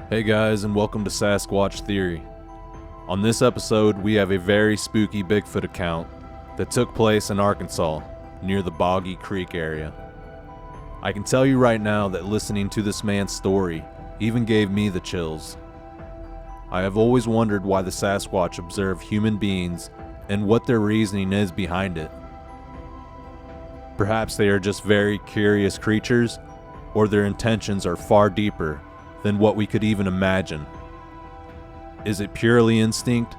Hey guys, and welcome to Sasquatch Theory. On this episode, we have a very spooky Bigfoot account that took place in Arkansas, near the Boggy Creek area. I can tell you right now that listening to this man's story even gave me the chills. I have always wondered why the Sasquatch observe human beings and what their reasoning is behind it. Perhaps they are just very curious creatures, or their intentions are far deeper than what we could even imagine. Is it purely instinct,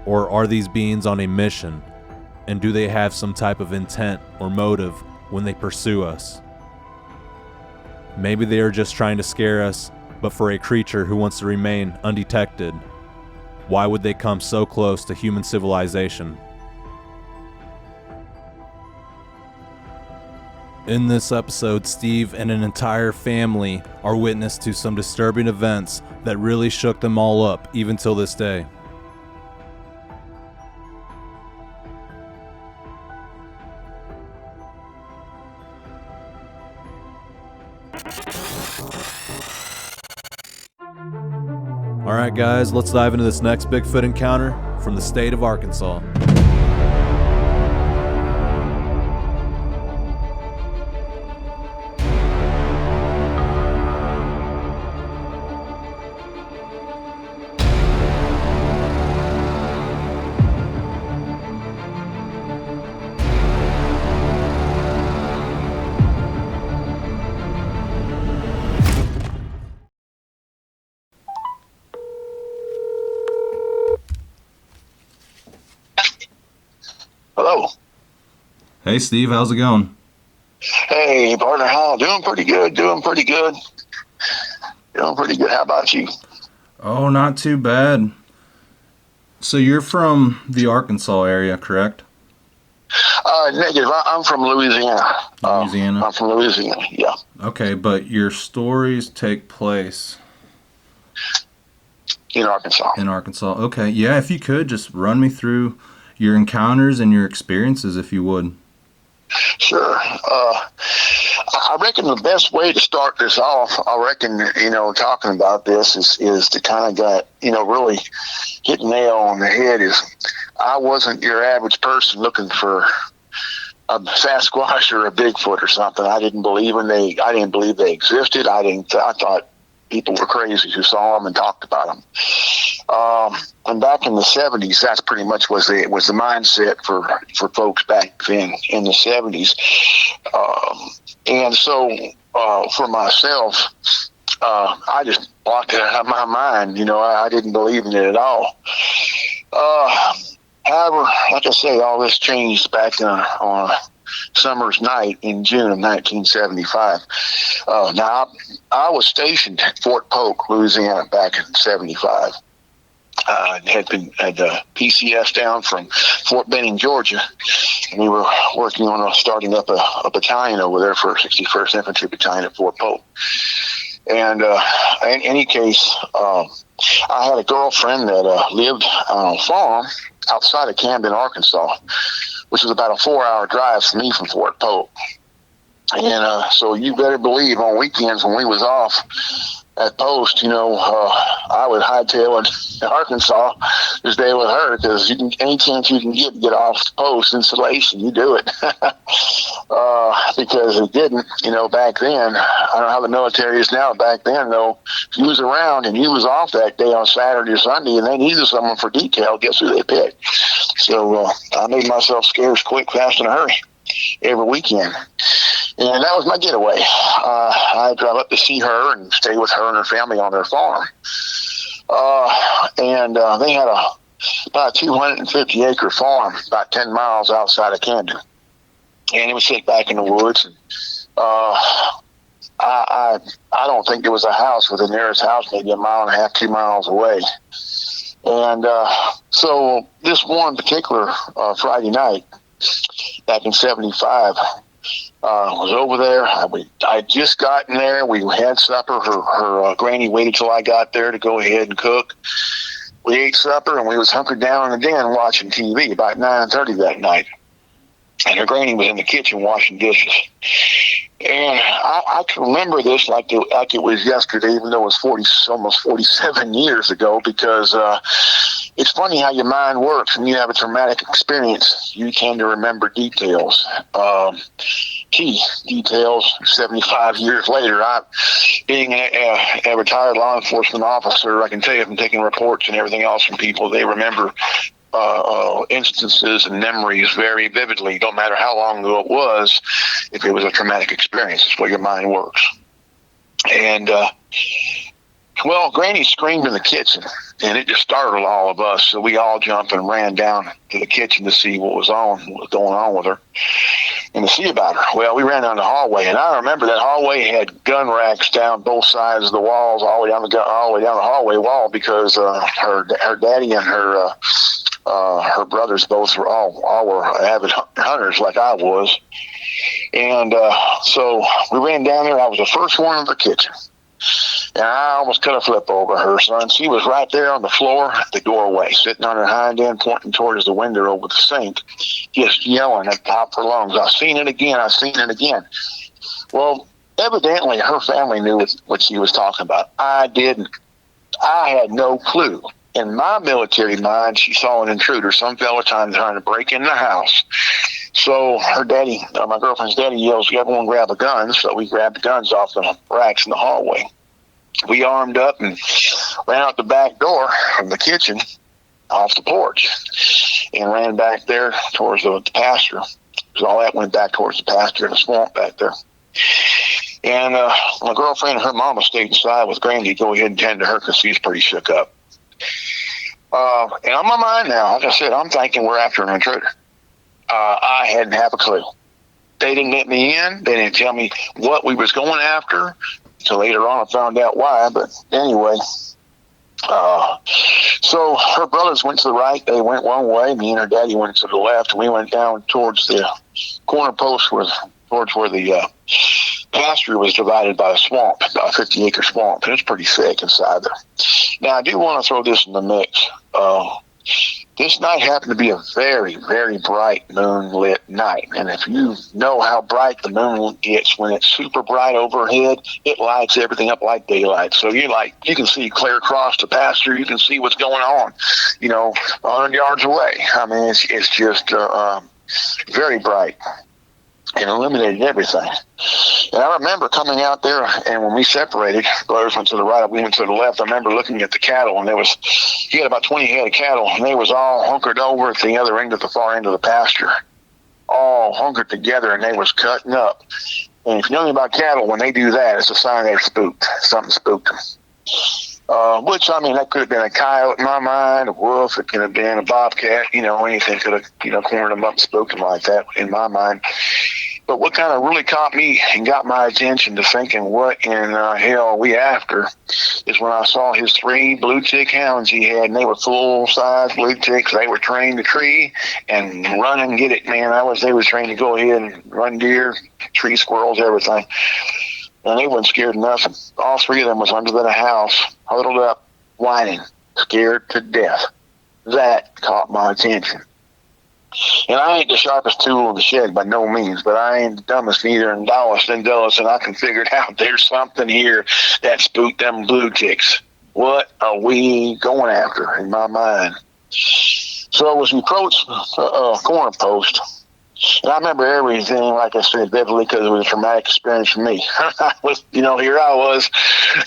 or are these beings on a mission, and do they have some type of intent or motive when they pursue us? Maybe they are just trying to scare us, but for a creature who wants to remain undetected, why would they come so close to human civilization? In this episode, Steve and an entire family are witness to some disturbing events that really shook them all up, even till this day. Alright guys, let's dive into this next Bigfoot encounter from the state of Arkansas. Hello. Hey Steve, how's it going? Hey, partner. How? Doing pretty good. How about you? Oh, not too bad. So you're from the Arkansas area, correct? Negative. I'm from Louisiana. Louisiana? I'm from Louisiana, yeah. Okay, but your stories take place In Arkansas. in Arkansas. Okay, yeah, if you could, just run me through your encounters and your experiences, if you would. Sure. I reckon the best way to start this off, talking about this is to kind of really hit the nail on the head is I wasn't your average person looking for a Sasquatch or a Bigfoot or something. I didn't believe they existed. I thought people were crazy who saw them and talked about them. And back in the 70s, that's pretty much was the mindset for folks back then in the 70s. And so for myself, I just blocked it out of my mind. I didn't believe in it at all. However, like I say, all this changed back on a summer's night in June of 1975. Now, I was stationed at Fort Polk, Louisiana, back in 75. Had PCS down from Fort Benning, Georgia, and we were working on starting up a battalion over there for 61st Infantry Battalion at Fort Polk. And in any case, I had a girlfriend that lived on a farm outside of Camden, Arkansas, which was about a 4-hour drive for me from Fort Polk. And so you better believe on weekends when we was off at post, I would hightail in Arkansas to stay with her because any chance you can get off post installation, you do it. Because it didn't, back then. I don't know how the military is now. Back then, though, if you was around and you was off that day on Saturday or Sunday and they needed someone for detail, guess who they picked? So I made myself scarce quick, fast, in a hurry every weekend. And that was my getaway. I drive up to see her and stay with her and her family on their farm. And they had about a 250-acre farm about 10 miles outside of Camden. And it was set back in the woods. And, I don't think there was a house, with the nearest house maybe 1.5 miles, 2 miles away. And so this one particular Friday night back in 75, was over there. I just gotten there. We had supper. Her granny waited till I got there to go ahead and cook. We ate supper and we was hunkered down in the den watching TV about 9:30 that night. and her granny was in the kitchen washing dishes. And I can remember this like it was yesterday, even though it was almost 47 years ago, because it's funny how your mind works. When you have a traumatic experience, you tend to remember details. Key details 75 years later. Being a retired law enforcement officer, I can tell you from taking reports and everything else from people, they remember instances and memories very vividly. Don't matter how long ago it was, if it was a traumatic experience. It's the way your mind works. And well, Granny screamed in the kitchen, and it just startled all of us. So we all jumped and ran down to the kitchen to see what was going on with her, and to see about her. Well, we ran down the hallway, and I remember that hallway had gun racks down both sides of the walls, all the way down the hallway wall, because her daddy and her brothers both were avid hunters like I was. And so we ran down there. I was the first one in the kitchen. And I almost cut a flip over her, son. She was right there on the floor at the doorway, sitting on her hind end, pointing towards the window over the sink, just yelling at the top of her lungs, "I've seen it again. I've seen it again." Well, evidently her family knew what she was talking about. I didn't. I had no clue. In my military mind, she saw an intruder, some fella trying to break in the house. So her daddy, my girlfriend's daddy, yells, "Everyone grab a gun." So we grabbed the guns off the racks in the hallway. We armed up and ran out the back door from the kitchen off the porch and ran back there towards the pasture. So all that went back towards the pasture and the swamp back there. And my girlfriend and her mama stayed inside with Grandy to go ahead and tend to her because she's pretty shook up. And on my mind now, like I said, I'm thinking we're after an intruder. I hadn't have a clue. They didn't let me in. They didn't tell me what we was going after. So later on, I found out why. But anyway, so her brothers went to the right. They went one way. Me and her daddy went to the left. And we went down towards the corner post towards where the pasture was divided by a swamp, about a 50-acre swamp. And it's pretty thick inside there. Now, I do want to throw this in the mix. This night happened to be a very, very bright moonlit night. And if you know how bright the moon gets when it's super bright overhead, it lights everything up like daylight. So you can see clear across the pasture. You can see what's going on, 100 yards away. I mean, it's just very bright and illuminated everything. And I remember coming out there, and when we separated, brothers went to the right, we went to the left. I remember looking at the cattle, and he had about 20 head of cattle, and they was all hunkered over at the other end, at the far end of the pasture, all hunkered together, and they was cutting up. And if you know anything about cattle, when they do that, it's a sign they're spooked. Something spooked them. Which, I mean, that could have been a coyote in my mind, a wolf, it could have been a bobcat, anything could have, cornered them up and spooked them like that in my mind. But what kind of really caught me and got my attention to thinking, what in hell are we after, is when I saw his 3 blue tick hounds he had, and they were full-size blue ticks. They were trained to tree and run and get it, man. They was trained to go ahead and run deer, tree squirrels, everything. And they weren't scared of nothing. All 3 of them was under the house, huddled up, whining, scared to death. That caught my attention. And I ain't the sharpest tool in the shed by no means, but I ain't the dumbest either, and dullest, and I can figure it out. There's something here that spooked them blue ticks. What are we going after in my mind? So as we approached corner post, and I remember everything, like I said, vividly, because it was a traumatic experience for me. I was, here I was,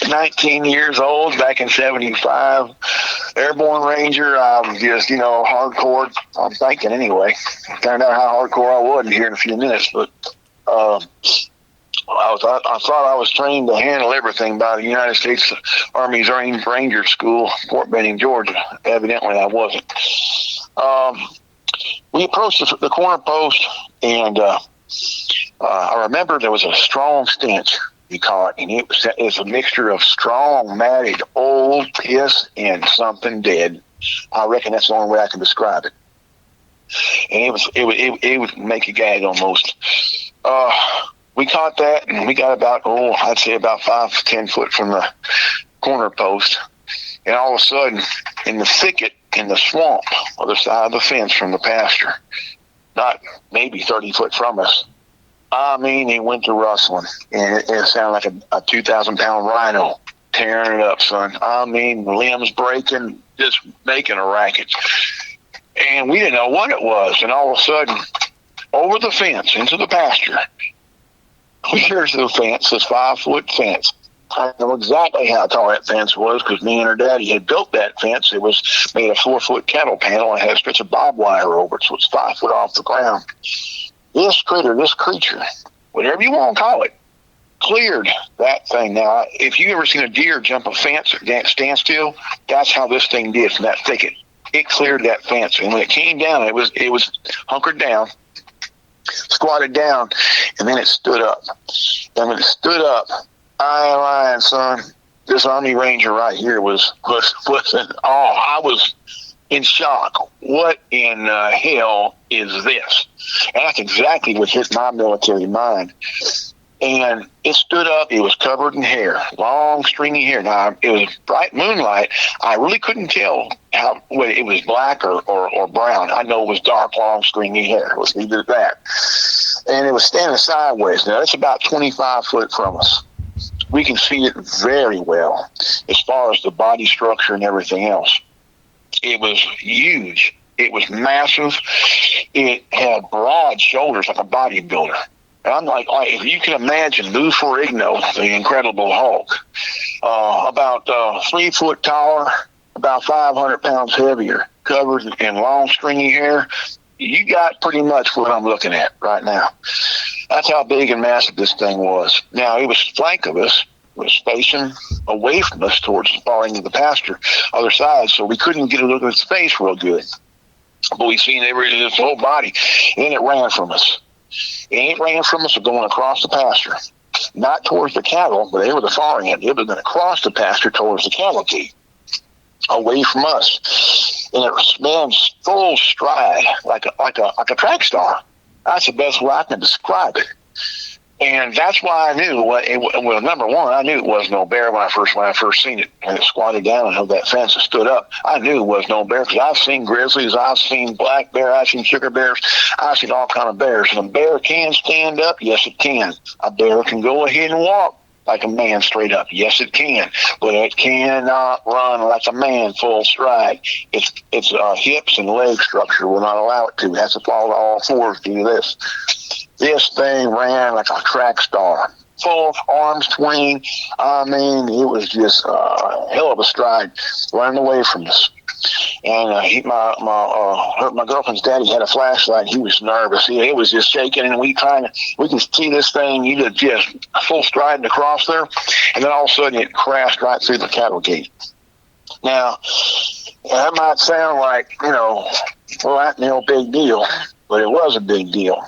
19 years old, back in 75, airborne ranger. I was just, hardcore. I'm thinking anyway. Find out how hardcore I was here in a few minutes, but I thought I was trained to handle everything by the United States Army's Ranger School, Fort Benning, Georgia. Evidently, I wasn't. We approached the corner post, and I remember there was a strong stench we caught, and it was a mixture of strong, matted, old piss and something dead. I reckon that's the only way I can describe it. And it would make you gag almost. We caught that, and we got about, I'd say about 5 to 10 foot from the corner post, and all of a sudden, in the thicket, in the swamp, other side of the fence from the pasture, not maybe 30 foot from us. I mean, he went to rustling, and it sounded like a 2,000-pound rhino tearing it up, son. I mean, limbs breaking, just making a racket. And we didn't know what it was. And all of a sudden, over the fence, into the pasture, here's the fence, this 5-foot fence. I know exactly how tall that fence was because me and her daddy had built that fence. It was made a 4-foot cattle panel and had a stretch of barbed wire over it, so it's 5 foot off the ground. This creature, whatever you want to call it, cleared that thing. Now, if you ever seen a deer jump a fence or stand still, that's how this thing did from that thicket. It cleared that fence, and when it came down, it was hunkered down, squatted down, and then it stood up. And when it stood up, I ain't lying, son, this Army Ranger right here was in awe. I was in shock. What in hell is this? And that's exactly what hit my military mind. And it stood up. It was covered in hair, long, stringy hair. Now, it was bright moonlight. I really couldn't tell whether it was black or brown. I know it was dark, long, stringy hair. It was either that. And it was standing sideways. Now, that's about 25 foot from us. We can see it very well as far as the body structure and everything else. It was huge. It was massive. It had broad shoulders like a bodybuilder. And I'm like, if you can imagine Lou Ferrigno, the Incredible Hulk, about 3 foot taller, about 500 pounds heavier, covered in long, stringy hair, you got pretty much what I'm looking at right now. That's how big and massive this thing was. Now, it was flank of us. It was facing away from us towards the far end of the pasture, other side, so we couldn't get a look at its face real good. But we seen its whole body, and it ran from us. And it ran from us going across the pasture, not towards the cattle, but they were the far end. It was going to cross the pasture towards the cattle gate, away from us. And it ran full stride, like a track star. That's the best way I can describe it. And that's why I knew well, number one, I knew it was no bear when I first seen it. And it squatted down and held that fence and stood up. I knew it was no bear because I've seen grizzlies, I've seen black bear, I've seen sugar bears, I've seen all kind of bears. And a bear can stand up, yes it can. A bear can go ahead and walk like a man straight up, yes it can. But it cannot run like a man full stride. Its hips and leg structure will not allow it to. It has to fall to all fours to do this. This thing ran like a track star, full arms tween. I mean, it was just a hell of a stride running away from us. And my girlfriend's daddy had a flashlight. He was nervous. It was just shaking, and we can see this thing. You just full striding across there, and then all of a sudden it crashed right through the cattle gate. Now, that might sound like, well, that's no big deal, but it was a big deal.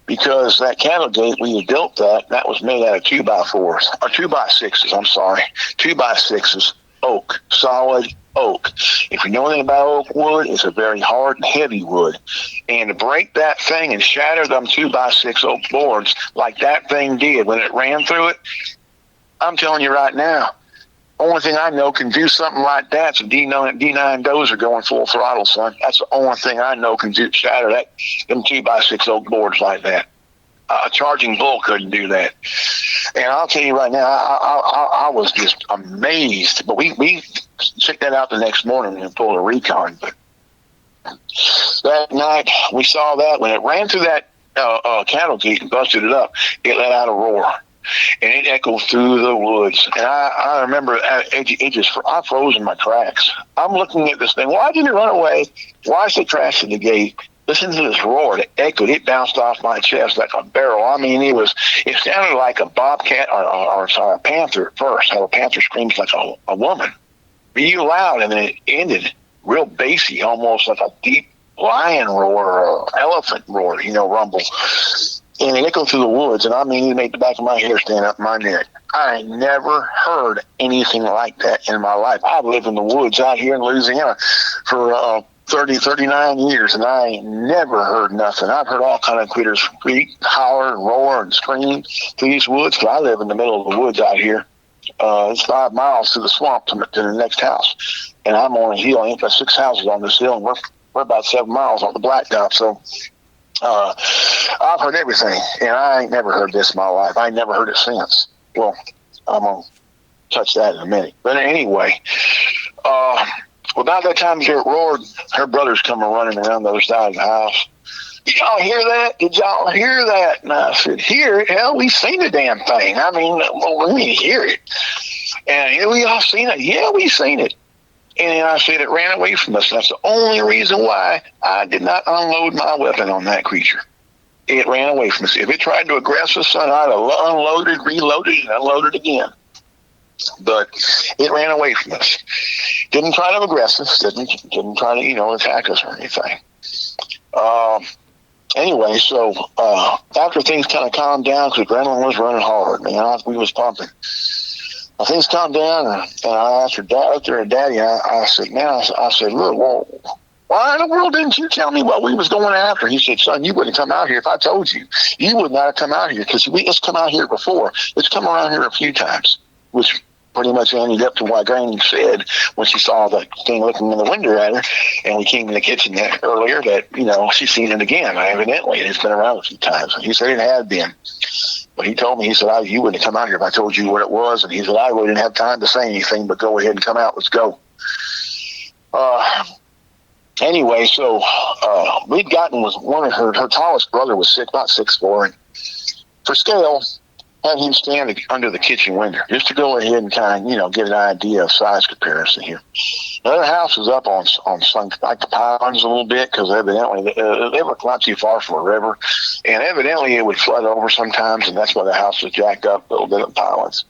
Because that cattle gate, we had built that was made out of 2x4s, or 2x6s, 2x6s, oak, solid oak. If you know anything about oak wood, it's a very hard and heavy wood. And to break that thing and shatter them 2x6 oak boards like that thing did when it ran through it, I'm telling you right now, only thing I know can do something like that's a D9 dozer going full throttle, son. That's the only thing I know can shatter them 2x6 oak boards like that. A charging bull couldn't do that. And I'll tell you right now, I was just amazed. But we checked that out the next morning and pulled a recon. But that night we saw that when it ran through that cattle gate and busted it up, it let out a roar. And it echoed through the woods. And I remember I froze in my tracks. I'm looking at this thing. Why didn't it run away? Why is it crashing the gate? Listen to this roar. It echoed. It bounced off my chest like a barrel. I mean, it sounded like a bobcat or a panther at first. How a panther screams like a woman. Real loud, and then it ended real bassy, almost like a deep lion roar or elephant roar, rumble. And it echoed through the woods, and I mean, it made the back of my hair stand up my neck. I never heard anything like that in my life. I've lived in the woods out here in Louisiana for 39 years, and I ain't never heard nothing. I've heard all kind of critters squeak, holler, and roar, and scream through these woods, because I live in the middle of the woods out here. It's 5 miles to the swamp to the next house, and I'm on a hill. I ain't got 6 houses on this hill, and we're about 7 miles on the blacktop, so I've heard everything, and I ain't never heard this in my life. I ain't never heard it since. Well, I'm going to touch that in a minute. But anyway, about that time it roared, her brother's coming running around the other side of the house. Did y'all hear that? Did y'all hear that? And I said, hear it? Hell, we seen the damn thing. I mean, well, we didn't hear it. And we all seen it. Yeah, we seen it. And I said, it ran away from us. That's the only reason why I did not unload my weapon on that creature. It ran away from us. If it tried to aggress us, I'd have unloaded, reloaded, and unloaded again. But it ran away from us. Didn't try to aggress us. Didn't try to, attack us or anything. Anyway, so after things kind of calmed down, because adrenaline was running hard, man, we was pumping. Things calmed down, and I asked her daddy. I said, man, I said, look, well, why in the world didn't you tell me what we was going after? He said, son, you wouldn't come out here if I told you. You would not have come out here, because it's come out here before. It's come around here a few times, which pretty much ended up to what Granny said when she saw the thing looking in the window at her, and we came in the kitchen earlier that, she's seen it again. Evidently, it's been around a few times. He said it had been. But he told me, he said, you wouldn't have come out here if I told you what it was. And he said, I really didn't have time to say anything, but go ahead and come out. Let's go. Anyway, so we'd gotten was one of her tallest brother was about 6'4", and for scale, had him stand under the kitchen window just to go ahead and kind of, get an idea of size comparison here. The other house was up on some like the pylons a little bit, because evidently they were not too far from a river, and evidently it would flood over sometimes, and that's why the house was jacked up a little bit of pylons.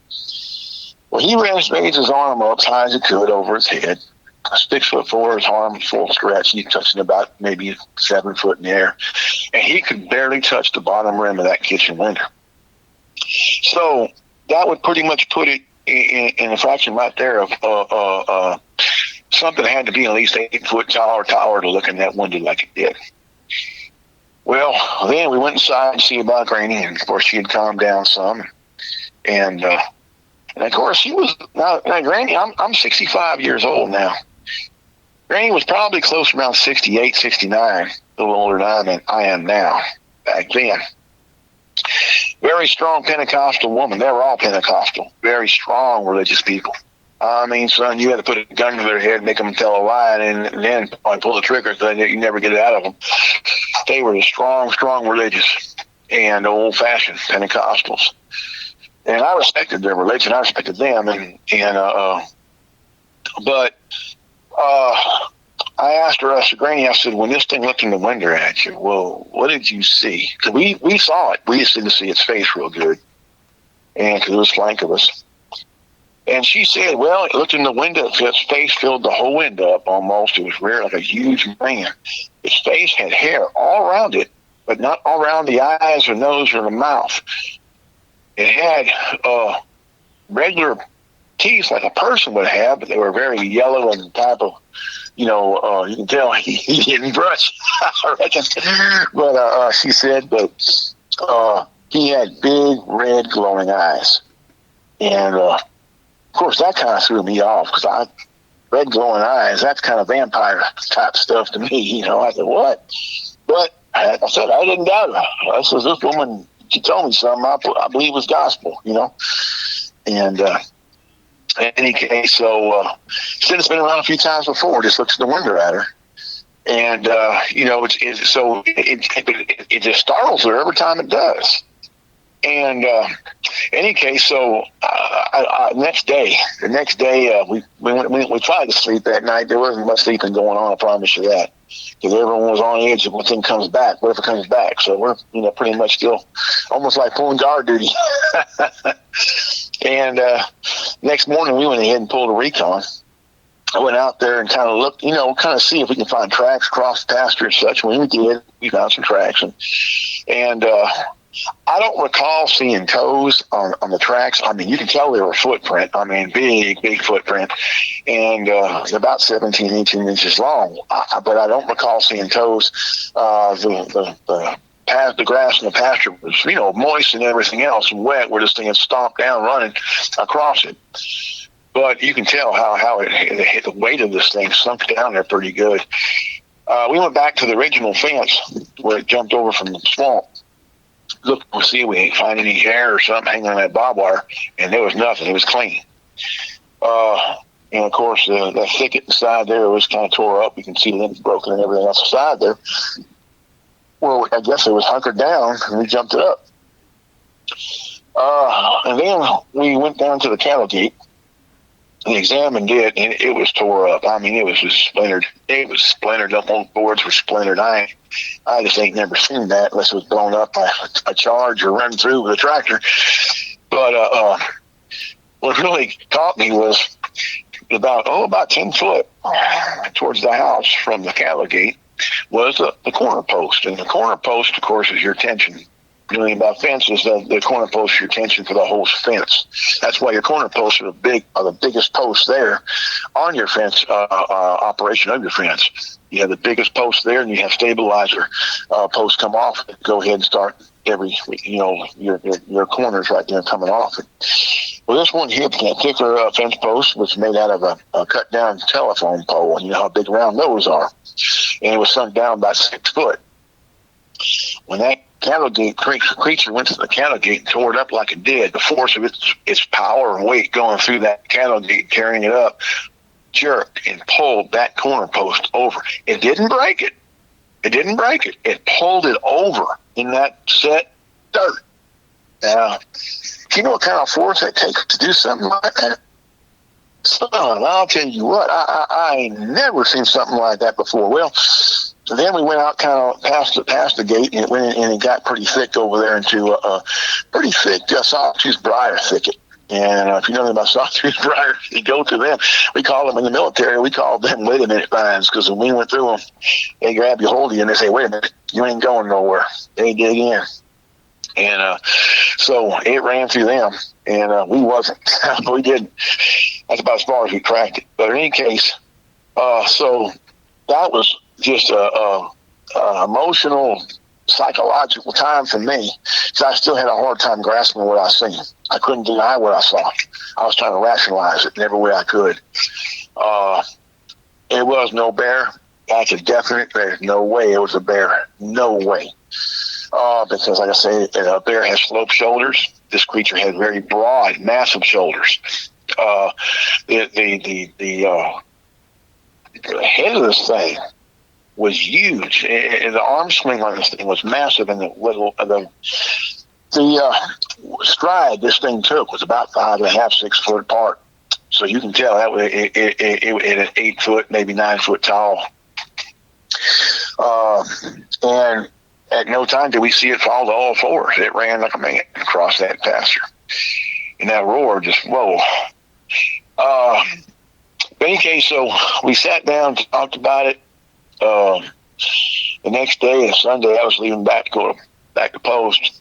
Well, he raised his arm up as high as he could over his head. 6'4", his arm full stretch. He's touching about maybe 7 foot in the air, and he could barely touch the bottom rim of that kitchen window. So that would pretty much put it in a fraction right there of something had to be at least 8 foot taller to look in that window like it did. Well, then we went inside to see about Granny, and of course she had calmed down some. And of course she was now Granny. I'm 65 years old now. Granny was probably close around 68, 69, a little older than I am now. Back then. Very strong Pentecostal woman. They were all Pentecostal. Very strong religious people. I mean, son, you had to put a gun to their head and make them tell a lie, and then pull the trigger so you never get it out of them. They were strong religious and old-fashioned Pentecostals. And I respected their religion. I respected them. But I asked her, Granny, I said, when this thing looked in the window at you, well, what did you see? Because we saw it. We just didn't see its face real good. And because it was flank of us. And she said, well, it looked in the window. Its face filled the whole window up almost. It was rare, like a huge man. Its face had hair all around it, but not all around the eyes or nose or the mouth. It had regular teeth like a person would have, but they were very yellow and type of, you can tell he didn't brush, I reckon. But she said that he had big, red, glowing eyes. And, of course, that kind of threw me off, because red, glowing eyes, that's kind of vampire-type stuff to me. I said, what? But I said, I didn't doubt her. I said, this woman, she told me something I believe was gospel, And in any case, so said it's been around a few times before. Just looks in the window at her, and it just startles her every time it does. And in any case, so the next day, we tried to sleep that night. There wasn't much sleeping going on. I promise you that, because everyone was on edge of what thing comes back. What if it comes back? So we're pretty much still almost like pulling guard duty. And next morning, we went ahead and pulled a recon. I went out there and kind of looked, kind of see if we can find tracks across the pasture and such. When we did, we found some tracks. And I don't recall seeing toes on the tracks. I mean, you can tell they were a footprint. I mean, big footprint. And about 17, 18 inches long. But I don't recall seeing toes. The grass in the pasture was, moist and everything else and wet, where this thing had stomped down running across it. But you can tell how it hit the weight of this thing sunk down there pretty good. We went back to the original fence where it jumped over from the swamp. Look, we'll see if we ain't find any hair or something hanging on that barbed wire, and there was nothing. It was clean. And of course, that thicket inside there was kind of tore up. You can see limbs broken and everything else inside there. Well, I guess it was hunkered down, and we jumped it up. And then we went down to the cattle gate and examined it, and it was tore up. I mean, it was just splintered. It was splintered up. On boards were splintered. I just ain't never seen that unless it was blown up by a charge or run through with a tractor. But what really caught me was about 10 foot towards the house from the cattle gate was the corner post. And the corner post, of course, is your tension. You know about fences, the corner post is your tension for the whole fence. That's why your corner posts are the biggest posts there on your fence operation of your fence. You have the biggest post there, and you have stabilizer posts come off. Go ahead and start your corners right there coming off. Well, this one here, that particular fence post was made out of a cut down telephone pole. You know how big round those are, and it was sunk down about 6 foot. When that cattle gate creature went to the cattle gate and tore it up like it did, the force of its power and weight going through that cattle gate, carrying it up, jerked and pulled that corner post over. It didn't break it. It pulled it over in that set dirt. Now, do you know what kind of force it takes to do something like that? Son, I'll tell you what, I ain't never seen something like that before. Well, so then we went out kind of past the gate, and it got pretty thick over there into a pretty thick sawtooth briar thicket. And if you know anything about sawtooth briar, you go to them. We call them in the military, we call them wait a minute vines, because when we went through them, they grab you, hold you, and they say, wait a minute, you ain't going nowhere. They dig in. And so it ran through them, and we wasn't. We didn't. That's about as far as we cracked it. But in any case, so that was just a emotional, psychological time for me, because I still had a hard time grasping what I seen. I couldn't deny what I saw. I was trying to rationalize it in every way I could. It was no bear. That's a definite. There's no way it was a bear. No way. Because, like I say, a bear has sloped shoulders. This creature had very broad, massive shoulders. The head of this thing was huge, and the arm swing on this thing was massive, and the stride this thing took was about 5.5, 6 foot apart. So you can tell that it 8 foot, maybe 9 foot tall. And at no time did we see it fall to all fours. It ran like a man across that pasture. And that roar just, whoa. In any case, so we sat down, talked about it. The next day, Sunday, I was leaving back to go back to post.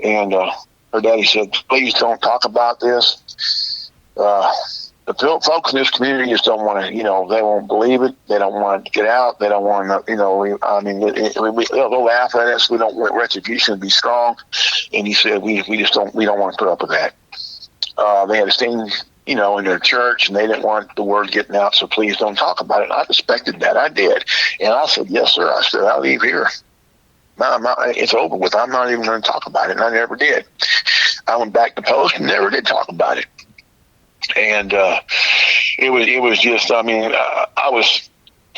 And her daddy said, please don't talk about this. The folks in this community just don't want to, they won't believe it. They don't want it to get out. They don't want to, they'll laugh at us. We don't want retribution to be strong. And he said, we don't want to put up with that. They had a thing, in their church, and they didn't want the word getting out, so please don't talk about it. I respected that. I did. And I said, yes, sir. I said, I'll leave here. It's over with. I'm not even going to talk about it. And I never did. I went back to post and never did talk about it. And it was just, I was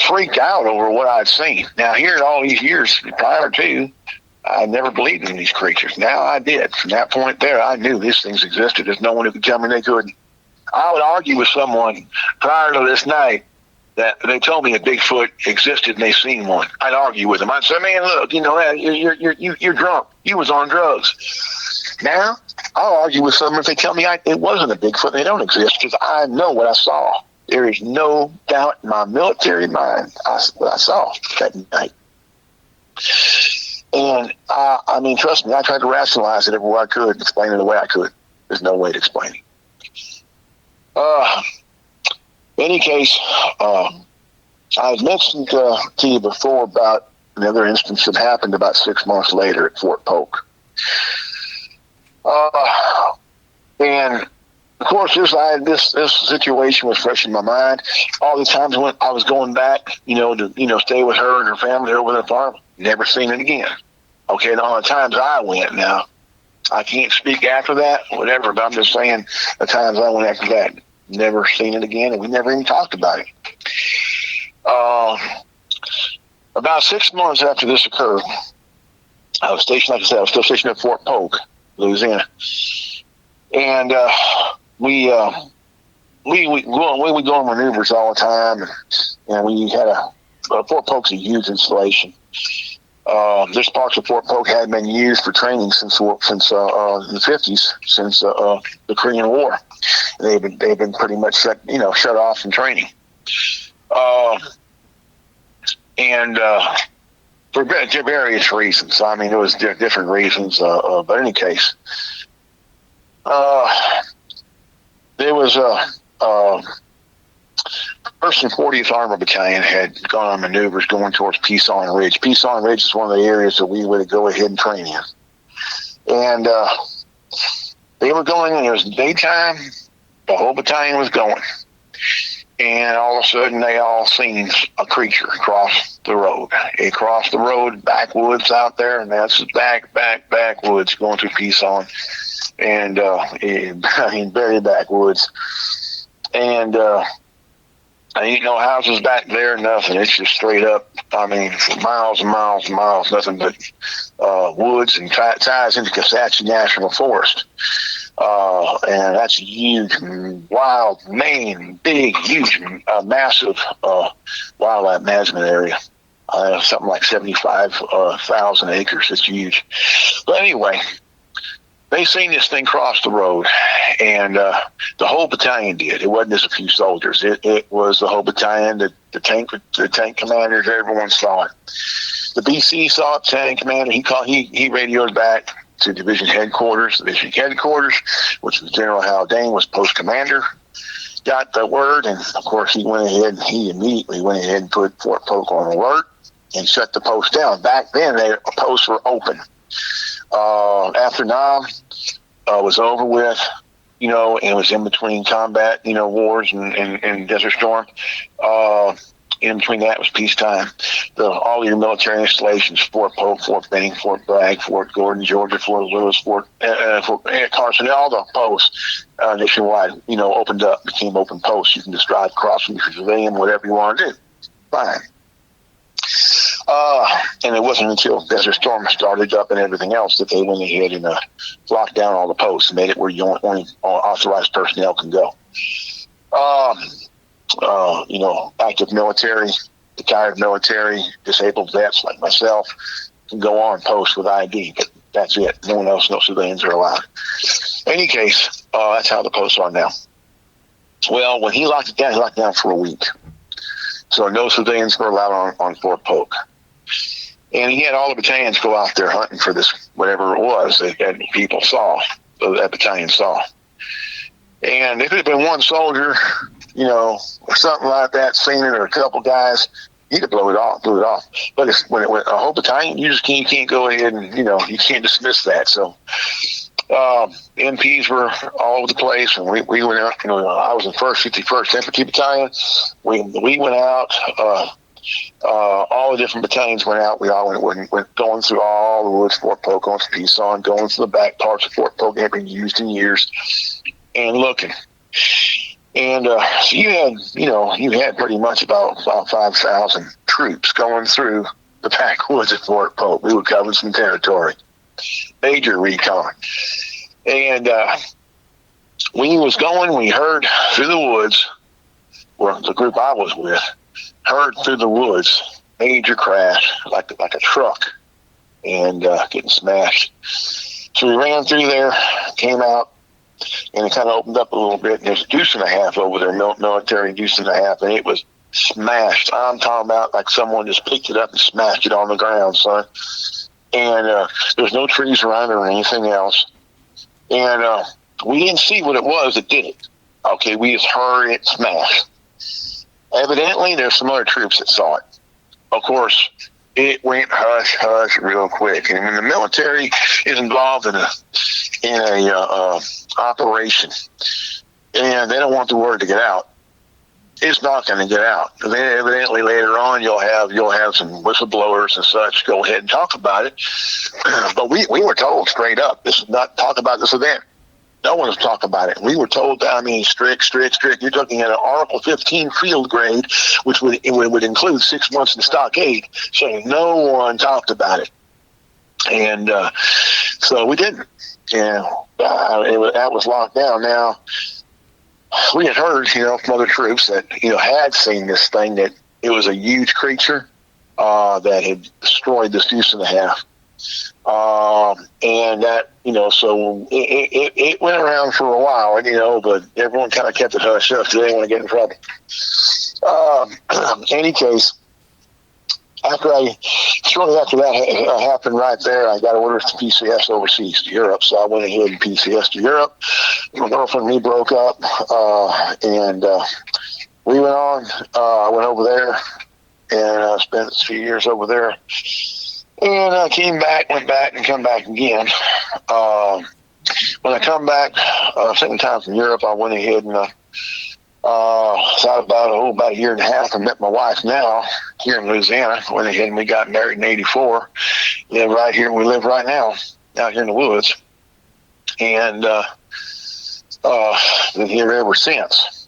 freaked out over what I'd seen. Now, here all these years prior to, I never believed in these creatures. Now I did. From that point there, I knew these things existed. There's no one who could tell me they couldn't. I would argue with someone prior to this night that they told me a Bigfoot existed and they seen one. I'd argue with them. I'd say, man, look, you're drunk. You was on drugs. Now, I'll argue with someone if they tell me it wasn't a Bigfoot. They don't exist, because I know what I saw. There is no doubt in my military mind what I saw that night. And, trust me, I tried to rationalize it every way I could, explain it the way I could. There's no way to explain it. In any case, I had mentioned to you before about another instance that happened about 6 months later at Fort Polk. And Of course, this situation was fresh in my mind. All the times when I was going back, to stay with her and her family over the farm, never seen it again. Okay, and all the times I went now, I can't speak after that, whatever, but I'm just saying the times I went after that, never seen it again, and we never even talked about it. About 6 months after this occurred, I was stationed, like I said, I was still stationed at Fort Polk, Louisiana. And we would go on maneuvers all the time, and we had Fort Polk's a huge installation. There's parts of Fort Polk hadn't been used for training since the 50s, since the Korean War. They've been pretty much shut off from training, and for various reasons. I mean, there was different reasons, but in any case, there was First and 40th Armored Battalion had gone on maneuvers going towards Peace Island Ridge. Peace Island Ridge is one of the areas that we would go ahead and train in. And they were going, and it was daytime. The whole battalion was going. And all of a sudden, they all seen a creature cross the road. It crossed the road, backwoods out there, and that's backwoods going through Peace Island. And, very backwoods. And, I ain't no houses back there, nothing. It's just straight up, for miles and miles and miles, nothing but woods, and ties into Cassachi National Forest. And that's a huge, wild, big, huge, massive wildlife management area. Something like 75,000 acres. It's huge. But anyway, they seen this thing cross the road, and the whole battalion did. It wasn't just a few soldiers. It was the whole battalion. The tank commanders, everyone saw it. The BC saw it. Tank commander, he radioed back to division headquarters. Division headquarters, which was General Haldane, was post commander, got the word, and of course he immediately went ahead and put Fort Polk on alert and shut the post down. Back then, posts were open. After Nam was over with, and it was in between combat, wars and Desert Storm. In between that was peacetime. All your military installations, Fort Polk, Fort Benning, Fort Bragg, Fort Gordon, Georgia, Fort Lewis, Fort Carson, all the posts nationwide, opened up, became open posts. You can just drive across them, survey them, whatever you want to do. Fine. And it wasn't until Desert Storm started up and everything else that they went ahead and locked down all the posts and made it where only authorized personnel can go. Active military, retired military, disabled vets like myself can go on post with ID, but that's it. No one else, no civilians are allowed. In any case, that's how the posts are now. Well, when he locked it down, he locked it down for a week. So no civilians were allowed on Fort Polk. And he had all the battalions go out there hunting for this, whatever it was that people saw, that battalion saw. And if it had been one soldier, or something like that, seen it, or a couple guys, he'd have blew it off. But when it went a whole battalion, you can't go ahead and, you can't dismiss that. So MPs were all over the place, and we went out. I was in 1st 51st Infantry Battalion. We went out. All the different battalions went out. We all went going through all the woods, Fort Polk, going to Peace Island, going through the back parts of Fort Polk that had been used in years, and looking. And so you had pretty much about 5,000 troops going through the backwoods of Fort Polk. We were covering some territory, major recon. And when he was going, we heard through the woods, where the group I was with, heard through the woods, major crash, like a truck, and getting smashed. So we ran through there, came out, and it kind of opened up a little bit. And there's a deuce and a half over there, military deuce and a half, and it was smashed. I'm talking about like someone just picked it up and smashed it on the ground, son. And there's no trees around it or anything else. And we didn't see what it was that did it. Okay, we just heard it smash. Evidently, there's some other troops that saw it. Of course, it went hush real quick. And when the military is involved in a operation, and they don't want the word to get out. It's not going to get out. And then evidently later on you'll have some whistleblowers and such go ahead and talk about it. But we were told straight up, this is not talk about this event. No one was talking about it. We were told, I mean, strict. You're looking at an Article 15 field grade, which would include 6 months in stockade. So no one talked about it. And so we didn't. And that was locked down. Now, we had heard, from other troops that, had seen this thing, that it was a huge creature that had destroyed this deuce and a half. And that, so it went around for a while, but everyone kind of kept it hush up, so they didn't want to get in trouble. In any case, shortly after that happened right there, I got orders to PCS overseas to Europe, so I went ahead and PCS to Europe. My girlfriend and me broke up, and we went on. I went over there, and spent a few years over there. And I came back, went back, and come back again. When I come back, second time from Europe, I went ahead and about a year and a half. I met my wife now here in Louisiana. Went ahead and we got married in '84. Live right here. We live right now out here in the woods, and been here ever since.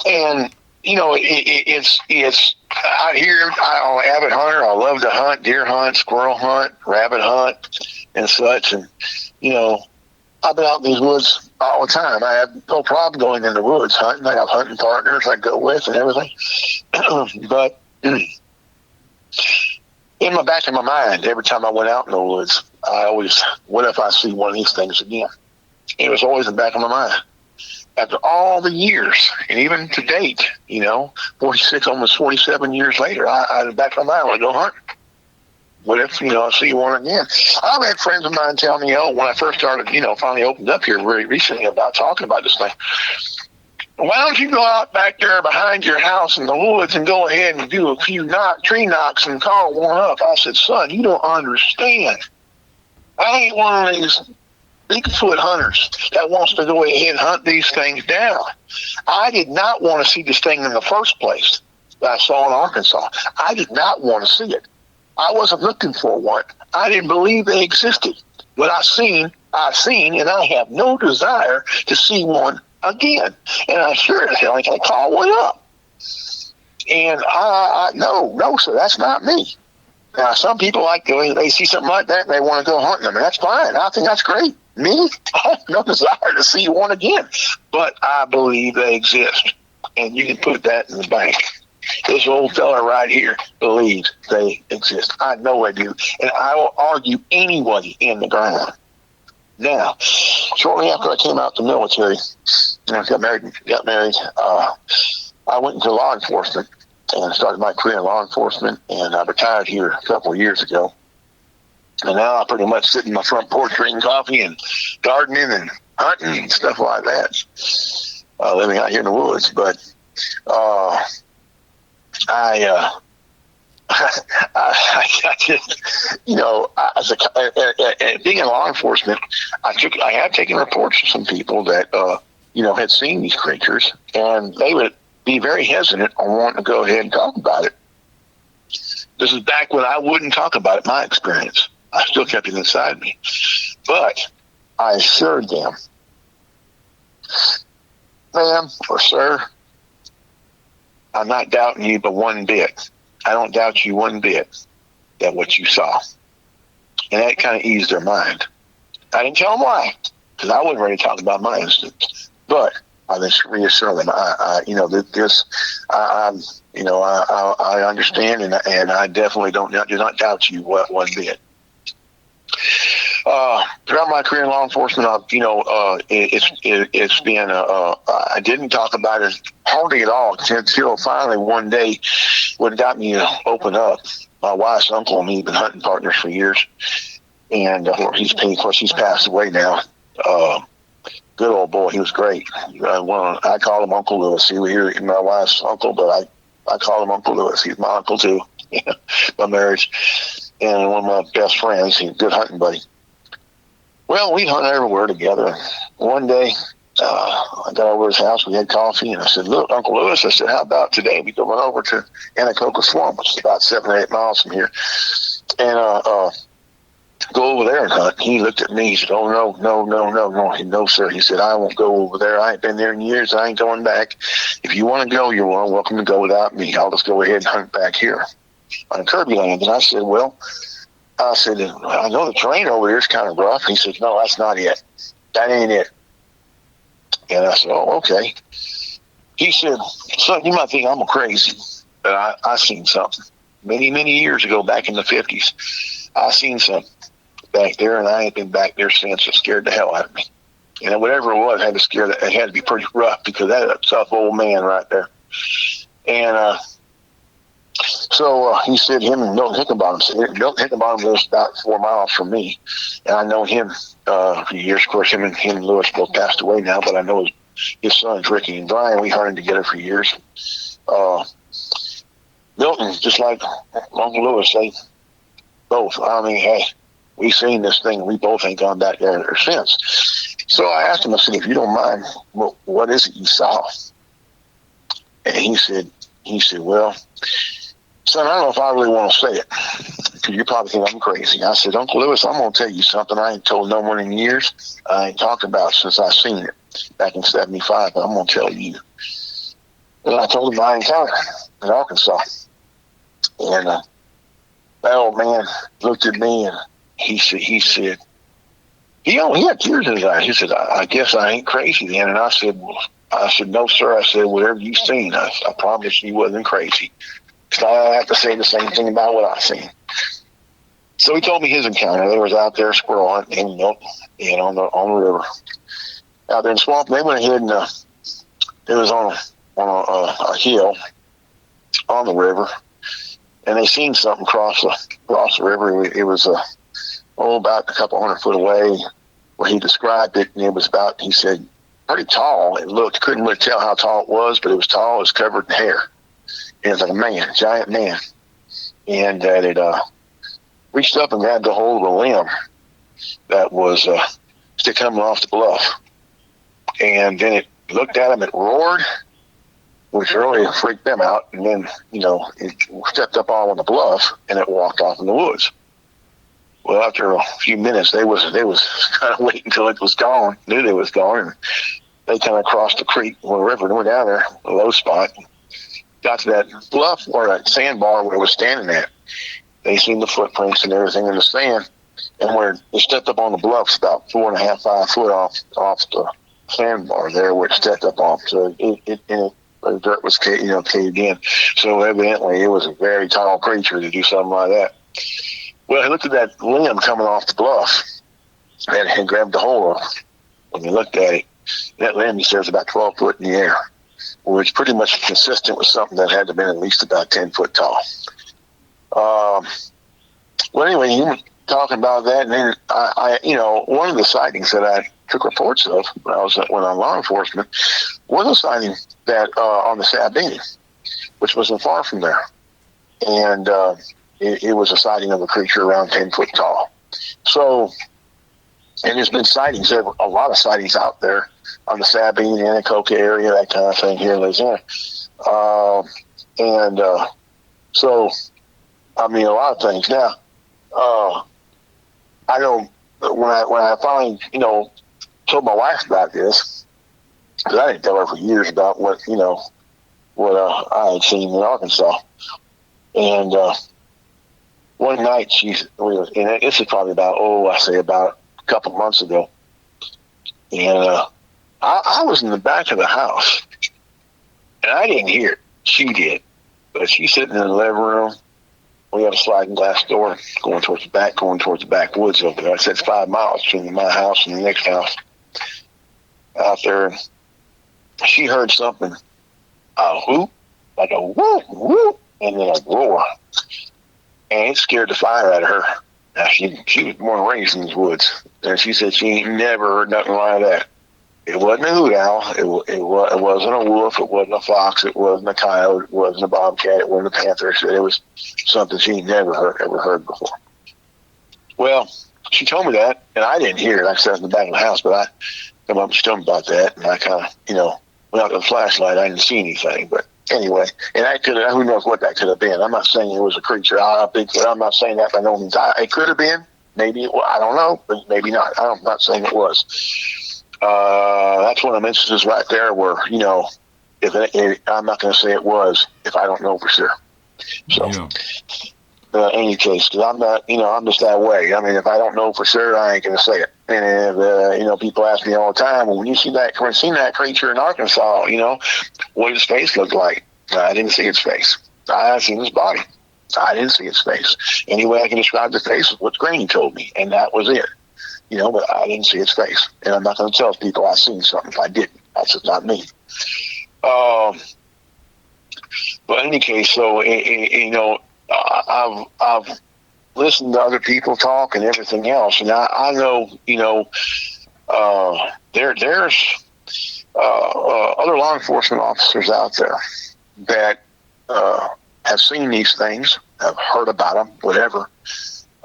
And it's out here. I'm an avid hunter. I love to hunt, deer hunt, squirrel hunt, rabbit hunt, and such. And I've been out in these woods all the time. I have no problem going in the woods hunting. I have hunting partners I go with and everything. But in the back of my mind, every time I went out in the woods, I always, what if I see one of these things again? It was always in the back of my mind. After all the years, and even to date, 46, almost 47 years later, I in the back of my mind, I want to go hunt. What if, I see one again? I've had friends of mine tell me, when I first started, finally opened up here very recently about talking about this thing, why don't you go out back there behind your house in the woods and go ahead and do a few tree knocks and call one up? I said, son, you don't understand. I ain't one of these Bigfoot hunters that wants to go ahead and hunt these things down. I did not want to see this thing in the first place that I saw in Arkansas. I did not want to see it. I wasn't looking for one. I didn't believe they existed. What I've seen, and I have no desire to see one again. And I sure as hell ain't gonna call one up. And no, sir, that's not me. Now, some people they see something like that and they want to go hunting them, and that's fine. I think that's great. Me, I have no desire to see one again, but I believe they exist, and you can put that in the bank. This old fella right here believes they exist. I know I do, and I will argue anybody in the ground. Now, shortly after I came out the military and I got married, I went into law enforcement and started my career in law enforcement, and I retired here a couple of years ago. And now I pretty much sit in my front porch drinking coffee and gardening and hunting and stuff like that, living out here in the woods. But I just, being in law enforcement, I have taken reports from some people that, had seen these creatures, and they would be very hesitant on wanting to go ahead and talk about it. This is back when I wouldn't talk about it, my experience. I still kept it inside me. But I assured them, ma'am or sir, I'm not doubting you but one bit. I don't doubt you one bit that what you saw. And that kind of eased their mind. I didn't tell them why, because I wasn't ready to talk about my instance. But I just reassured them, I understand, and I definitely do not doubt you one bit. Throughout my career in law enforcement, it's been I didn't talk about it hardly at all until finally one day, what got me to open up. My wife's uncle and me have been hunting partners for years, and he's passed away now. Good old boy, he was great. I call him Uncle Lewis. He was my wife's uncle, but I call him Uncle Lewis. He's my uncle too, by marriage, and one of my best friends. He's a good hunting buddy. Well, we hung everywhere together. One day, I got over to his house. We had coffee, and I said, "Look, Uncle Lewis," I said, "how about today we go run over to Anacoca Swamp, which is about 7 or 8 miles from here, and go over there and hunt?" He looked at me. He said, "Oh, no, no, no, no, no, no, sir." He said, "I won't go over there. I ain't been there in years. I ain't going back. If you want to go, you're welcome to go without me. I'll just go ahead and hunt back here on Kirby land." And I said, "Well," I said, "I know the terrain over here is kind of rough." He said, "No, that's not it. That ain't it." And I said, "Oh, okay." He said, "Son, you might think I'm crazy, but I seen something. Many, many years ago, back in the 50s, I seen something back there, and I ain't been back there since. It scared the hell out of me. And whatever it was, it had to be pretty rough, because that's a tough old man right there." And so he said, him and Milton Hickenbottom. So Milton Hickenbottom lives about 4 miles from me, and I know him for years. Of course, him and Lewis both passed away now, but I know his sons, Ricky and Brian. We hunted together for years. Milton, just like Uncle Lewis, they both, I mean, hey, we seen this thing. We both ain't gone back there since. So I asked him, I said, "If you don't mind, what is it you saw?" And he said, "Well, son, I don't know if I really want to say it, because you probably think I'm crazy." I said, "Uncle Lewis, I'm going to tell you something I ain't told no one in years. I ain't talked about since I seen it back in 75, but I'm going to tell you." And I told him my encounter in Arkansas. And that old man looked at me, and he said, he had tears in his eyes. He said, I guess I ain't crazy then." And I said, "No, sir." I said, "Whatever you seen, I promise you wasn't crazy. So I have to say the same thing about what I seen." So he told me his encounter. They was out there squirrel hunting, on the river, out there in the swamp. They went ahead and it was on a hill on the river, and they seen something cross the river. It was about a couple 100 foot away, where he described it, and it was about, he said, pretty tall. It looked, couldn't really tell how tall it was, but it was tall. It was covered in hair. It was like a man, a giant man. And that it reached up and grabbed a hold of a limb that was still coming off the bluff. And then it looked at him, it roared, which really freaked them out. And then, it stepped up on the bluff, and it walked off in the woods. Well, after a few minutes, they was kind of waiting until it was gone. Knew they was gone, and they kind of crossed the creek or the river and went down there, a low spot. Got to that bluff or that sandbar where it was standing at. They seen the footprints and everything in the sand, and where it stepped up on the bluff, it's about 4.5, 5 foot off the sandbar there where it stepped up off. So the dirt was caved in. So evidently it was a very tall creature to do something like that. Well, he looked at that limb coming off the bluff and he grabbed the hold of it. When he looked at it, that limb, he says, about 12 foot in the air, which pretty much consistent with something that had to have been at least about 10 foot tall. Well, anyway, he was talking about that, and then I one of the sightings that I took reports of when I was on law enforcement was a sighting that on the Sabine, which wasn't far from there, and it was a sighting of a creature around 10 foot tall. So, and there's been sightings, a lot of sightings out there on the Sabine, Anacoca area, that kind of thing here in Louisiana. So, I mean, a lot of things. Now, I know when I finally, told my wife about this, because I didn't tell her for years about what I had seen in Arkansas. And one night and this is probably about a couple months ago. And I was in the back of the house, and I didn't hear it. She did. But she's sitting in the living room. We have a sliding glass door going towards the backwoods over there. I said it's 5 miles between my house and the next house out there. She heard something, a whoop, like a whoop, whoop, and then a roar. And it scared the fire out of her. Now, she was born and raised in these woods. And she said she ain't never heard nothing like that. It wasn't a hoot owl. It wasn't a wolf. It wasn't a fox. It wasn't a coyote. It wasn't a bobcat. It wasn't a panther. She said it was something she never ever heard before. Well, she told me that, and I didn't hear it. Like I said, in the back of the house, but I come up and told me about that, and I kind of, without the flashlight, I didn't see anything. But anyway, and that could have, who knows what that could have been. I'm not saying it was a creature. Bigfoot. I'm not saying that by no means. It could have been. Maybe it was. I don't know, but maybe not. I'm not saying it was. That's one of the instances right there where, I'm not going to say it was if I don't know for sure. So, any case, because I'm not, I'm just that way. I mean, if I don't know for sure, I ain't going to say it. And if, people ask me all the time, well, when you seen that creature in Arkansas, what did his face look like? I didn't see its face. I seen his body. I didn't see its face. Any way I can describe the face is what Granny told me, and that was it. But I didn't see its face. And I'm not going to tell people I seen something if I didn't. That's just not me. But in any case, so, I've listened to other people talk and everything else, and I know, there's other law enforcement officers out there that have seen these things, have heard about them, whatever.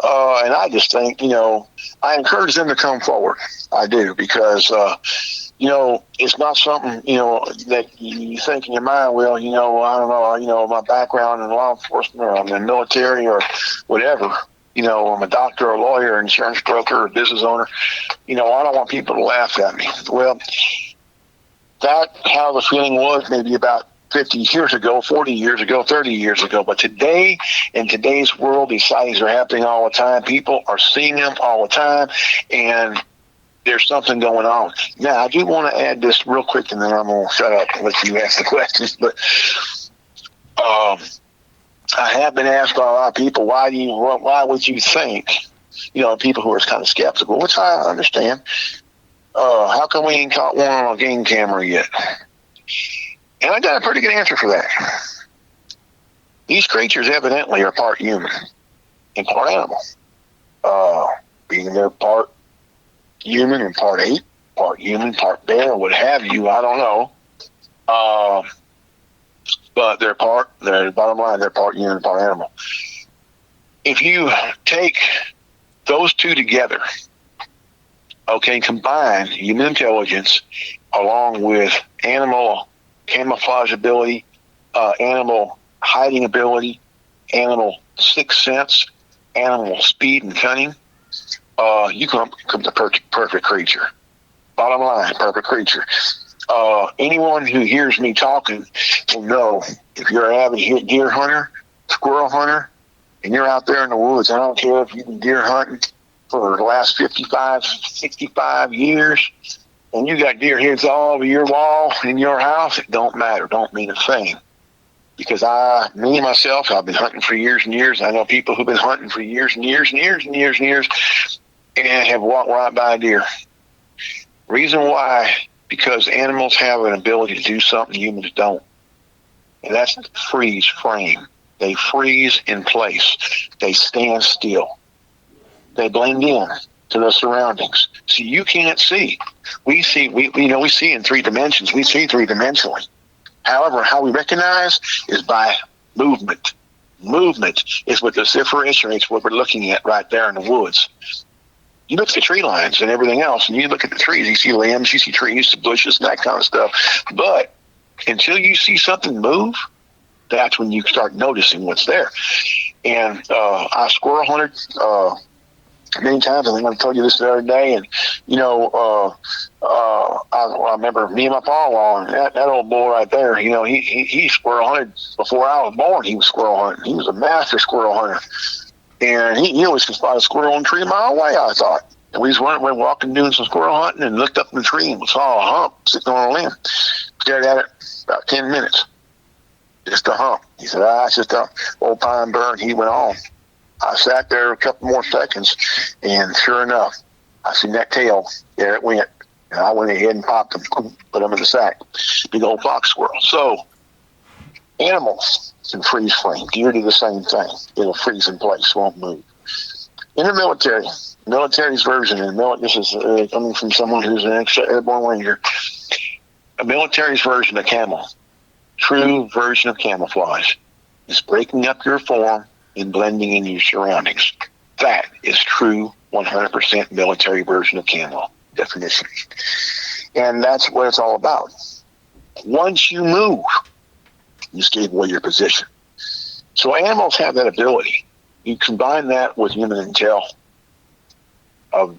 And I just think, I encourage them to come forward. I do, because, it's not something, that you think in your mind, well, I don't know, my background in law enforcement, or I'm in the military or whatever, I'm a doctor, a lawyer, insurance broker, a business owner, I don't want people to laugh at me. Well, that's how the feeling was maybe about 50 years ago, 40 years ago, 30 years ago. But today, in today's world, these sightings are happening all the time. People are seeing them all the time, and there's something going on. Now, I do want to add this real quick, and then I'm going to shut up and let you ask the questions. But I have been asked by a lot of people, why would you think, people who are kind of skeptical, which I understand, how come we ain't caught one on a game camera yet? And I got a pretty good answer for that. These creatures evidently are part human and part animal. Being they're part human and part ape, part human, part bear, what have you, I don't know. But bottom line, they're part human and part animal. If you take those two together, combine human intelligence along with animal camouflage ability, animal hiding ability, animal sixth sense, animal speed and cunning, you come to perfect creature. Bottom line, perfect creature. Anyone who hears me talking will know if you're an avid deer hunter, squirrel hunter, and you're out there in the woods, I don't care if you've been deer hunting for the last 55, 65 years, and you got deer heads all over your wall in your house, it don't matter, don't mean a thing. Because me myself, I've been hunting for years and years. I know people who've been hunting for years and years and years and years and years and have walked right by a deer. Reason why, because animals have an ability to do something humans don't. And that's freeze frame. They freeze in place. They stand still. They blend in to the surroundings. So you can't see. We see in three dimensions. We see three-dimensionally. However, how we recognize is by movement. Movement is what differentiates what we're looking at right there in the woods. You look at the tree lines and everything else, and you look at the trees, you see limbs, you see trees, bushes, and that kind of stuff. But until you see something move, that's when you start noticing what's there. And I squirrel hunted many times. I think I told you this the other day. And, I remember me and my pa, that old boy right there, he squirrel hunted before I was born. He was squirrel hunting. He was a master squirrel hunter. And he always could spot a squirrel on a tree a mile away, I thought. And we were walking, doing some squirrel hunting, and looked up in the tree and saw a hump sitting on a limb. Stared at it about 10 minutes. Just a hump. He said, it's just a old pine bird. He went on. I sat there a couple more seconds, and sure enough, I seen that tail. There it went. And I went ahead and popped them, put them in the sack. Big old fox squirrel. So, animals can freeze frame. Deer do the same thing. It'll freeze in place, won't move. In the military's version, this is coming from someone who's an airborne ranger, a military's version of true version of camouflage, is breaking up your form and blending into your surroundings. That is true 100% 100% military version of camo definition. And that's what it's all about. Once you move, you gave away your position. So animals have that ability. You combine that with human intel.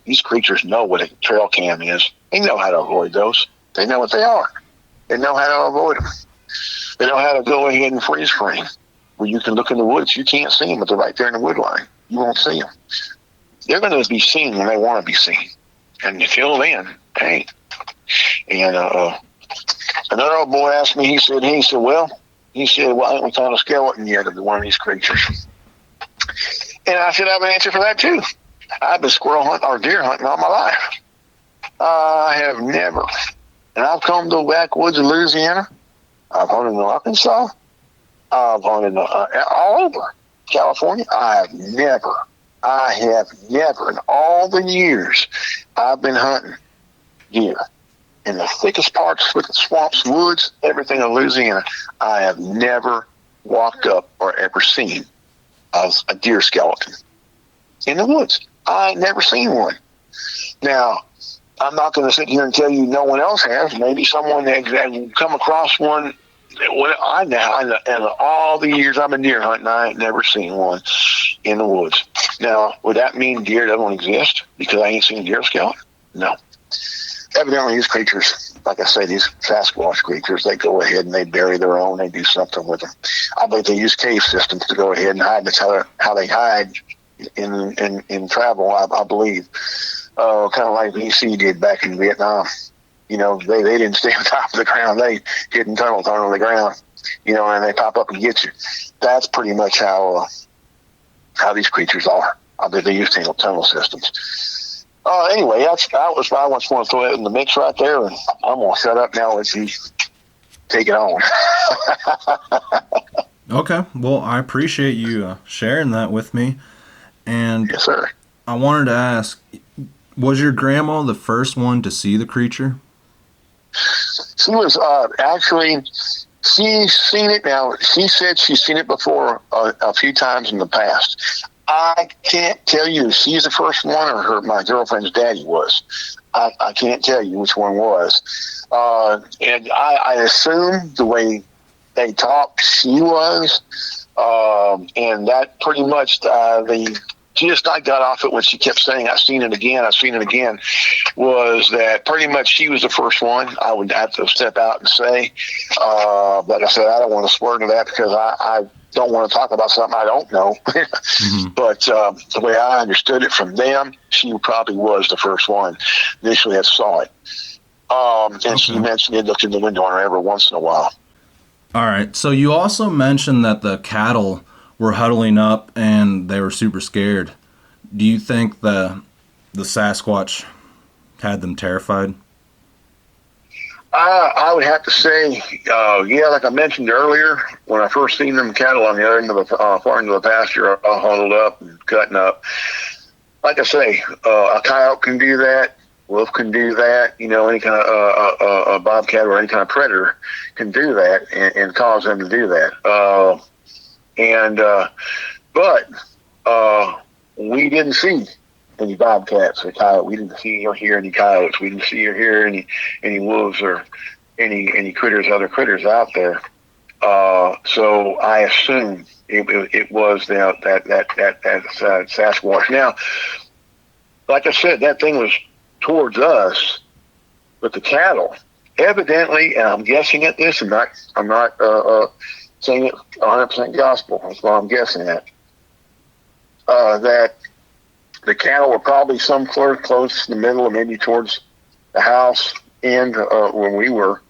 These creatures know what a trail cam is. They know how to avoid those. They know what they are. They know how to avoid them. They know how to go ahead and freeze frame. Where you can look in the woods, you can't see them, but they're right there in the wood line. You won't see them. They're going to be seen when they want to be seen. And until then, hey. And another old boy asked me, he said, well, I haven't found a skeleton yet of one of these creatures. And I said, I have an answer for that too. I've been squirrel hunting or deer hunting all my life. I have never. And I've come to the backwoods of Louisiana. I've hunted in Arkansas. I've hunted all over California. I have never, in all the years I've been hunting deer, in the thickest parts, with the swamps, woods, everything in Louisiana, I have never walked up or ever seen a deer skeleton in the woods. I ain't never seen one. Now, I'm not going to sit here and tell you no one else has. Maybe someone that come across one. In all the years I've been deer hunting, I ain't never seen one in the woods. Now, would that mean deer don't exist because I ain't seen a deer skeleton? No. Evidently, these creatures, like I say, these SASQUATCH creatures, they go ahead and they bury their own. They do something with them. I believe they use cave systems to go ahead and hide. That's how they hide in travel, I believe. Kind of like BC did back in Vietnam. You know, they didn't stay on top of the ground. They hid in tunnels under the ground, you know, and they pop up and get you. That's pretty much how these creatures are. I bet they use tunnel systems. Anyway, I just want to throw it in the mix right there, and I'm going to shut up now and let you take it on. Okay. Well, I appreciate you sharing that with me. And yes, sir. I wanted to ask, was your grandma the first one to see the creature? She was actually, she's seen it now. She said she's seen it before a few times in the past. I can't tell you if she's the first one or my girlfriend's daddy was. I can't tell you which one was. And I assume the way they talked, she was. And that pretty much the gist I got off it when she kept saying, I've seen it again, was that pretty much she was the first one. I would have to step out and say, but I said, I don't want to swear to that because I don't want to talk about something I don't know. Mm-hmm. But the way I understood it from them, she probably was the first one initially that saw it. And she mentioned it looked in the window on her every once in a while. All right. So you also mentioned that the cattle were huddling up and they were super scared. Do you think the SASQUATCH had them terrified? I would have to say, like I mentioned earlier, when I first seen them cattle on the other end of the far end of the pasture, all huddled up and cutting up. Like I say, a coyote can do that. Wolf can do that. You know, any kind of a bobcat or any kind of predator can do that and cause them to do that. But we didn't see any bobcats or coyotes. We didn't see or hear any coyotes. We didn't see or hear any wolves or any critters, other critters out there. So I assume it was that SASQUATCH. Now, like I said, that thing was towards us, but the cattle, evidently, and I'm guessing at this, I'm not saying it 100% gospel. That's what I'm guessing at. That the cattle were probably somewhere close in the middle, or maybe towards the house end when we were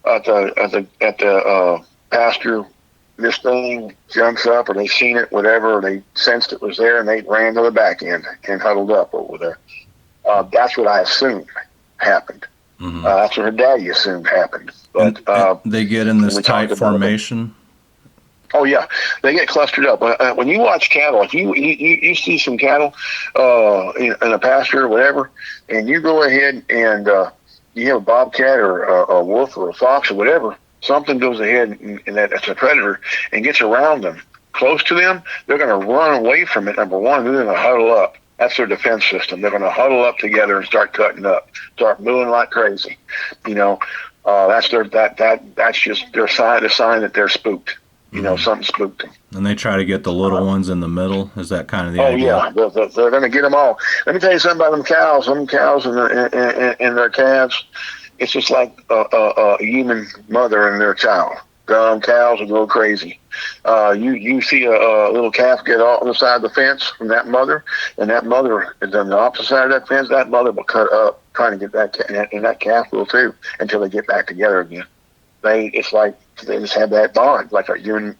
at the pasture. This thing jumps up, or they seen it, whatever, or they sensed it was there, and they ran to the back end and huddled up over there. That's what I assumed happened. Mm-hmm. That's what her daddy assumed happened. But and they get in this tight formation. Oh yeah, they get clustered up. When you watch cattle, if you see some cattle in a pasture or whatever, and you go ahead and you have a bobcat or a wolf or a fox or whatever, something goes ahead and that's a predator and gets around them, close to them, they're going to run away from it. Number one, they're going to huddle up That's their defense system. They're going to huddle up together and start cutting up, start moving like crazy. That's just their sign, the sign that they're spooked. Something spooked them. And they try to get the little ones in the middle. Is that kind of the idea? Oh, yeah. They're going to get them all. Let me tell you something about them cows. Them cows and their calves, it's just like a human mother and their child. Cows will go crazy. You see a little calf get on the side of the fence from that mother, and that mother is on the opposite side of that fence. That mother will cut up trying to get that, and that calf will too, until they get back together again. It's like they just have that bond, like a human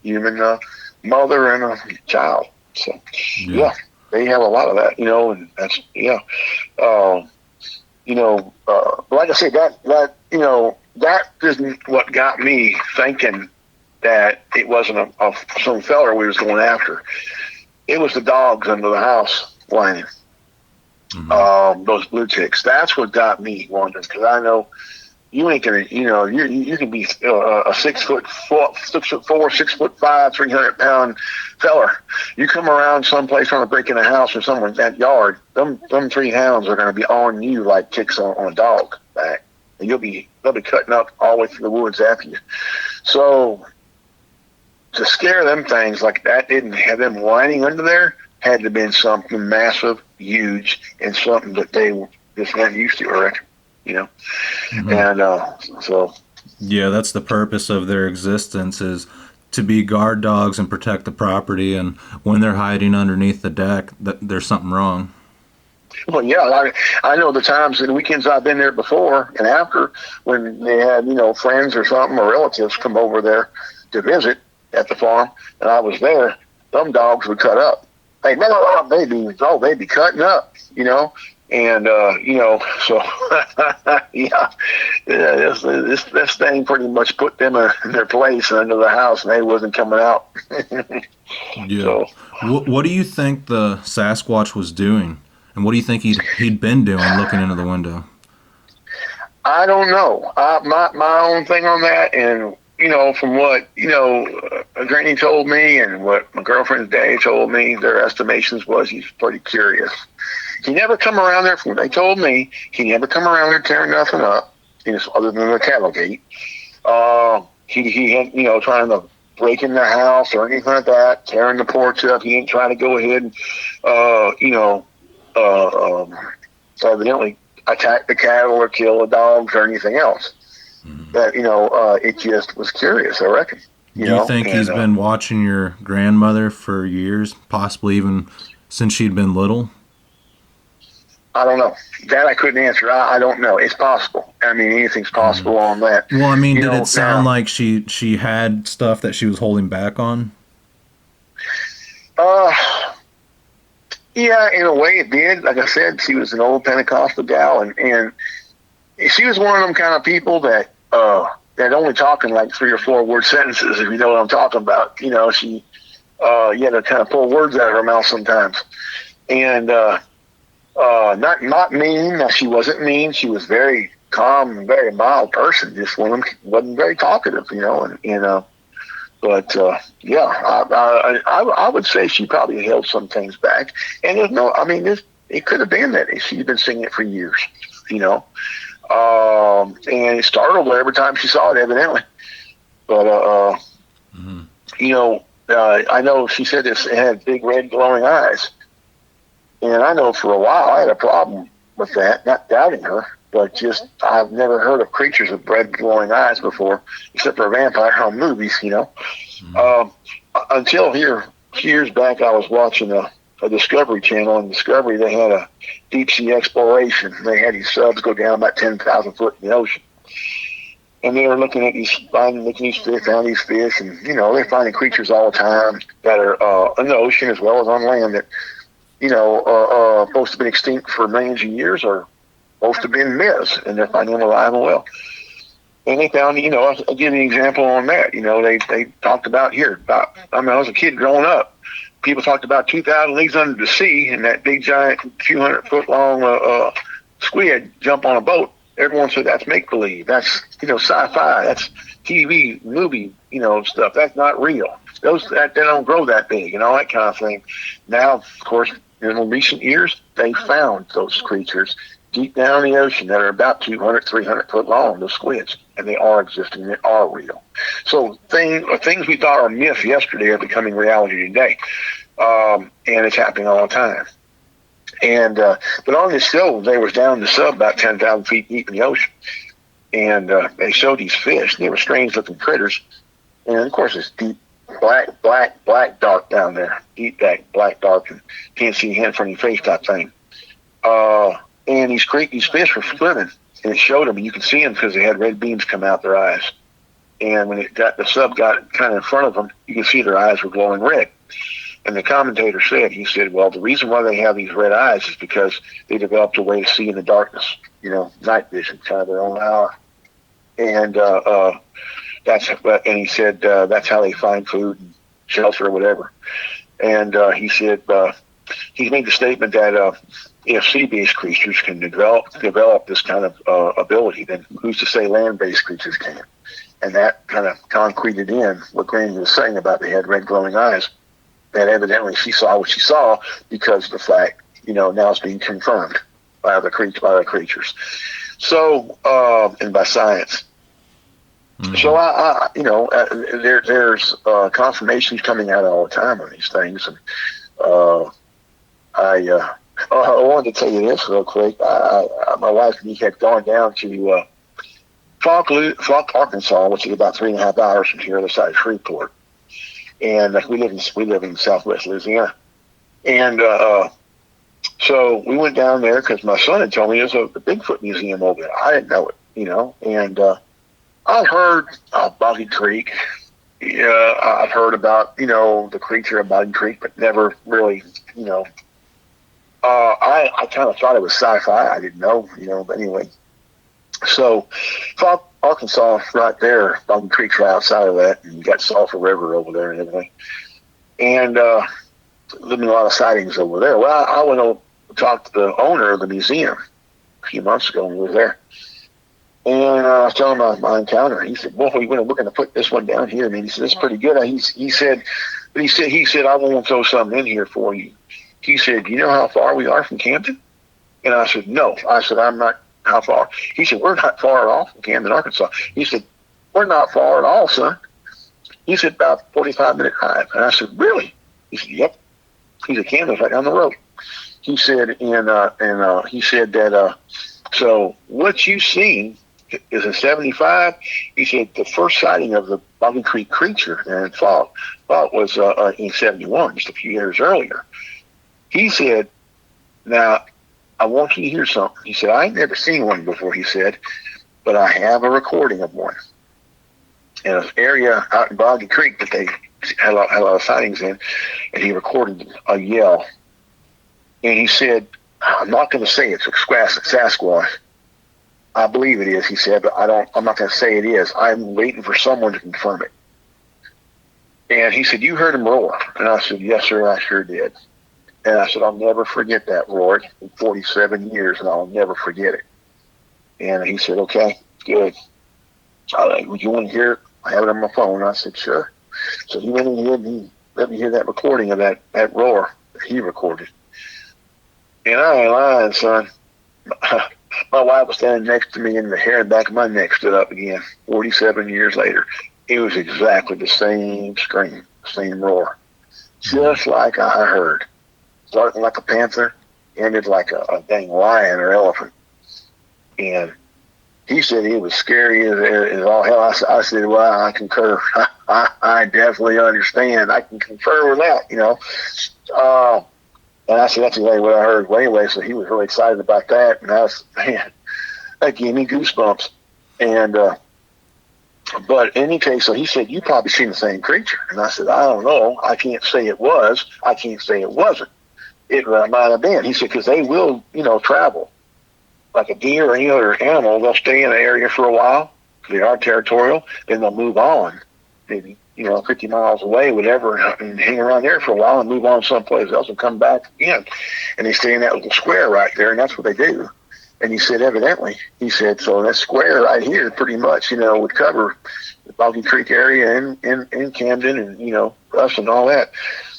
mother and a child. So yeah, they have a lot of that, and that's like I said, that isn't what got me thinking that it wasn't some feller we was going after. It was the dogs under the house whining. Those blue ticks. That's what got me wondering, because I know you ain't gonna, you can be a 6'4", 6'5", 300-pound feller. You come around someplace trying to break in a house or someone's that yard, them 3 hounds are gonna be on you like ticks on a dog back, and they'll be cutting up all the way through the woods after you. So to scare them things like that, didn't have them whining under there, had to have been something massive, huge, and something that they just weren't used to, I reckon. And so yeah, that's the purpose of their existence, is to be guard dogs and protect the property. And when they're hiding underneath the deck, there's something wrong. Well, yeah, I know the times and weekends I've been there before and after, when they had friends or something or relatives come over there to visit at the farm, and I was there. Them dogs would cut up. Hey, no, they'd be cutting up, And so yeah, this thing pretty much put them in their place under the house, and they wasn't coming out. Yeah. So, what do you think the Sasquatch was doing, and what do you think he'd been doing looking into the window? I don't know. My own thing on that, and from what Granny told me and what my girlfriend's daddy told me, their estimations was he's pretty curious. He never come around there, from what they told me, he never come around there tearing nothing up, other than the cattle gate. He had, trying to break in their house or anything like that, tearing the porch up. He ain't trying to go ahead and, evidently attack the cattle or kill the dogs or anything else. That, it just was curious, I reckon. Do you think he's been watching your grandmother for years, possibly even since she'd been little? I don't know. That I couldn't answer. I don't know. It's possible. I mean, anything's possible on that. Well, I mean, did it sound like she had stuff that she was holding back on? Yeah, in a way it did. Like I said, she was an old Pentecostal gal, and she was one of them kind of people that only talking like 3 or 4 word sentences, if you know what I'm talking about. She you had to kind of pull words out of her mouth sometimes. And not mean. She wasn't mean. She was very calm and very mild person. Just wasn't very talkative, But I would say she probably held some things back. And there's no, I mean, it could have been that she'd been singing it for years, and it startled her every time she saw it, evidently. But I know she said it had big red glowing eyes. And I know for a while I had a problem with that, not doubting her, but just I've never heard of creatures with red glowing eyes before, except for a vampire on movies, Until here, a few years back, I was watching a Discovery Channel. On Discovery, they had a deep sea exploration. They had these subs go down about 10,000 foot in the ocean. And they were looking at finding these fish, and, they're finding creatures all the time that are in the ocean as well as on land that, supposed to have been extinct for millions of years or supposed to have been myths, and they're finding them alive and well. And they found, I'll give you an example on that. They talked about I was a kid growing up. People talked about 2,000 Leagues Under the Sea and that big giant 200-foot long squid jump on a boat. Everyone said that's make-believe. That's, sci-fi. That's TV, movie, stuff. That's not real. They don't grow that big and all that kind of thing. Now, of course, in recent years, they found those creatures deep down in the ocean that are about 200, 300 foot long, the squids, and they are existing, they are real. So things we thought are myths yesterday are becoming reality today, and it's happening all the time. And but on this show, they was down in the sub about 10,000 feet deep in the ocean, and they showed these fish. They were strange-looking critters, and of course, it's deep, black, dark down there, deep, black, dark, and can't see your hand from your face type thing. And these fish were swimming, and it showed them, and you could see them because they had red beams come out their eyes. And when the sub got kind of in front of them, you could see their eyes were glowing red. And the commentator said, well, the reason why they have these red eyes is because they developed a way to see in the darkness, night vision, kind of their own hour. And he said that's how they find food and shelter or whatever. And he said he made the statement that if sea-based creatures can develop this kind of ability, then who's to say land-based creatures can? And that kind of concreted in what Granny was saying about they had red glowing eyes. And evidently she saw what she saw because of the fact, now it's being confirmed by other creatures. So, and by science. Mm-hmm. So there's confirmations coming out all the time on these things. And I wanted to tell you this real quick. My wife and me had gone down to Fort, Arkansas, which is about 3.5 hours from here, other side of Shreveport. And we live in Southwest Louisiana. And so we went down there because my son had told me there's a Bigfoot museum over there. I didn't know it, And I heard Boggy Creek. Yeah, I've heard about, the creature of Boggy Creek, but never really, I kind of thought it was sci-fi. I didn't know, but anyway. So, Arkansas, right there, Boggy Creek's right outside of that, and you got Sulphur River over there and everything. And living a lot of sightings over there. Well, I went over to talk to the owner of the museum a few months ago when we were there. And I was telling him my encounter. He said, "Well, we're going to put this one down here." And he said, "It's pretty good." He said, "I want to throw something in here for you." He said, "Do you know how far we are from Camden?" And I said, "No." I said, "I'm not. How far?" He said, "We're not far at all from Camden, Arkansas." He said, "We're not far at all, son." He said, "About 45-minute drive." And I said, "Really?" He said, "Yep." He said, "Camden's right down the road." He said, and he said that, so what you've seen is in 75. He said the first sighting of the Boggy Creek creature in Fort was in 71, just a few years earlier. He said, "Now, I want you to hear something." He said, "I ain't never seen one before," he said, "but I have a recording of one in an area out in Boggy Creek that they had a lot of sightings in, and he recorded a yell. And he said, I'm not going to say it's a Sasquatch. I believe it is," he said, "but I'm not going to say it is. I'm waiting for someone to confirm it." And he said, "You heard him roar?" And I said, "Yes, sir, I sure did." And I said, "I'll never forget that roar. It's been 47 years, and I'll never forget it." And he said, "Okay, good. Would you want to hear it? I have it on my phone." And I said, "Sure." So he went in here and he let me hear that recording of that roar that he recorded. And I ain't lying, son. My wife was standing next to me, and the hair in the back of my neck stood up again. 47 years later, it was exactly the same scream, same roar, just like I heard. Starting like a panther, ended like a dang lion or elephant. And he said it was scary as all hell. I said, "Well, I concur. I definitely understand. I can concur with that, And I said, "That's exactly what I heard." Well, anyway, so he was really excited about that. And that gave me goosebumps. And, but in any case, so he said, "You probably seen the same creature." And I said, "I don't know. I can't say it was. I can't say it wasn't. It might have been." He said, "Because they will, travel. Like a deer or any other animal, they'll stay in an area for a while. They are territorial. Then they'll move on, maybe, 50 miles away, whatever, and hang around there for a while and move on someplace else and come back again. And they stay in that little square right there, and that's what they do." And he said, evidently, he said, so that square right here pretty much, would cover the Boggy Creek area and Camden and, us and all that.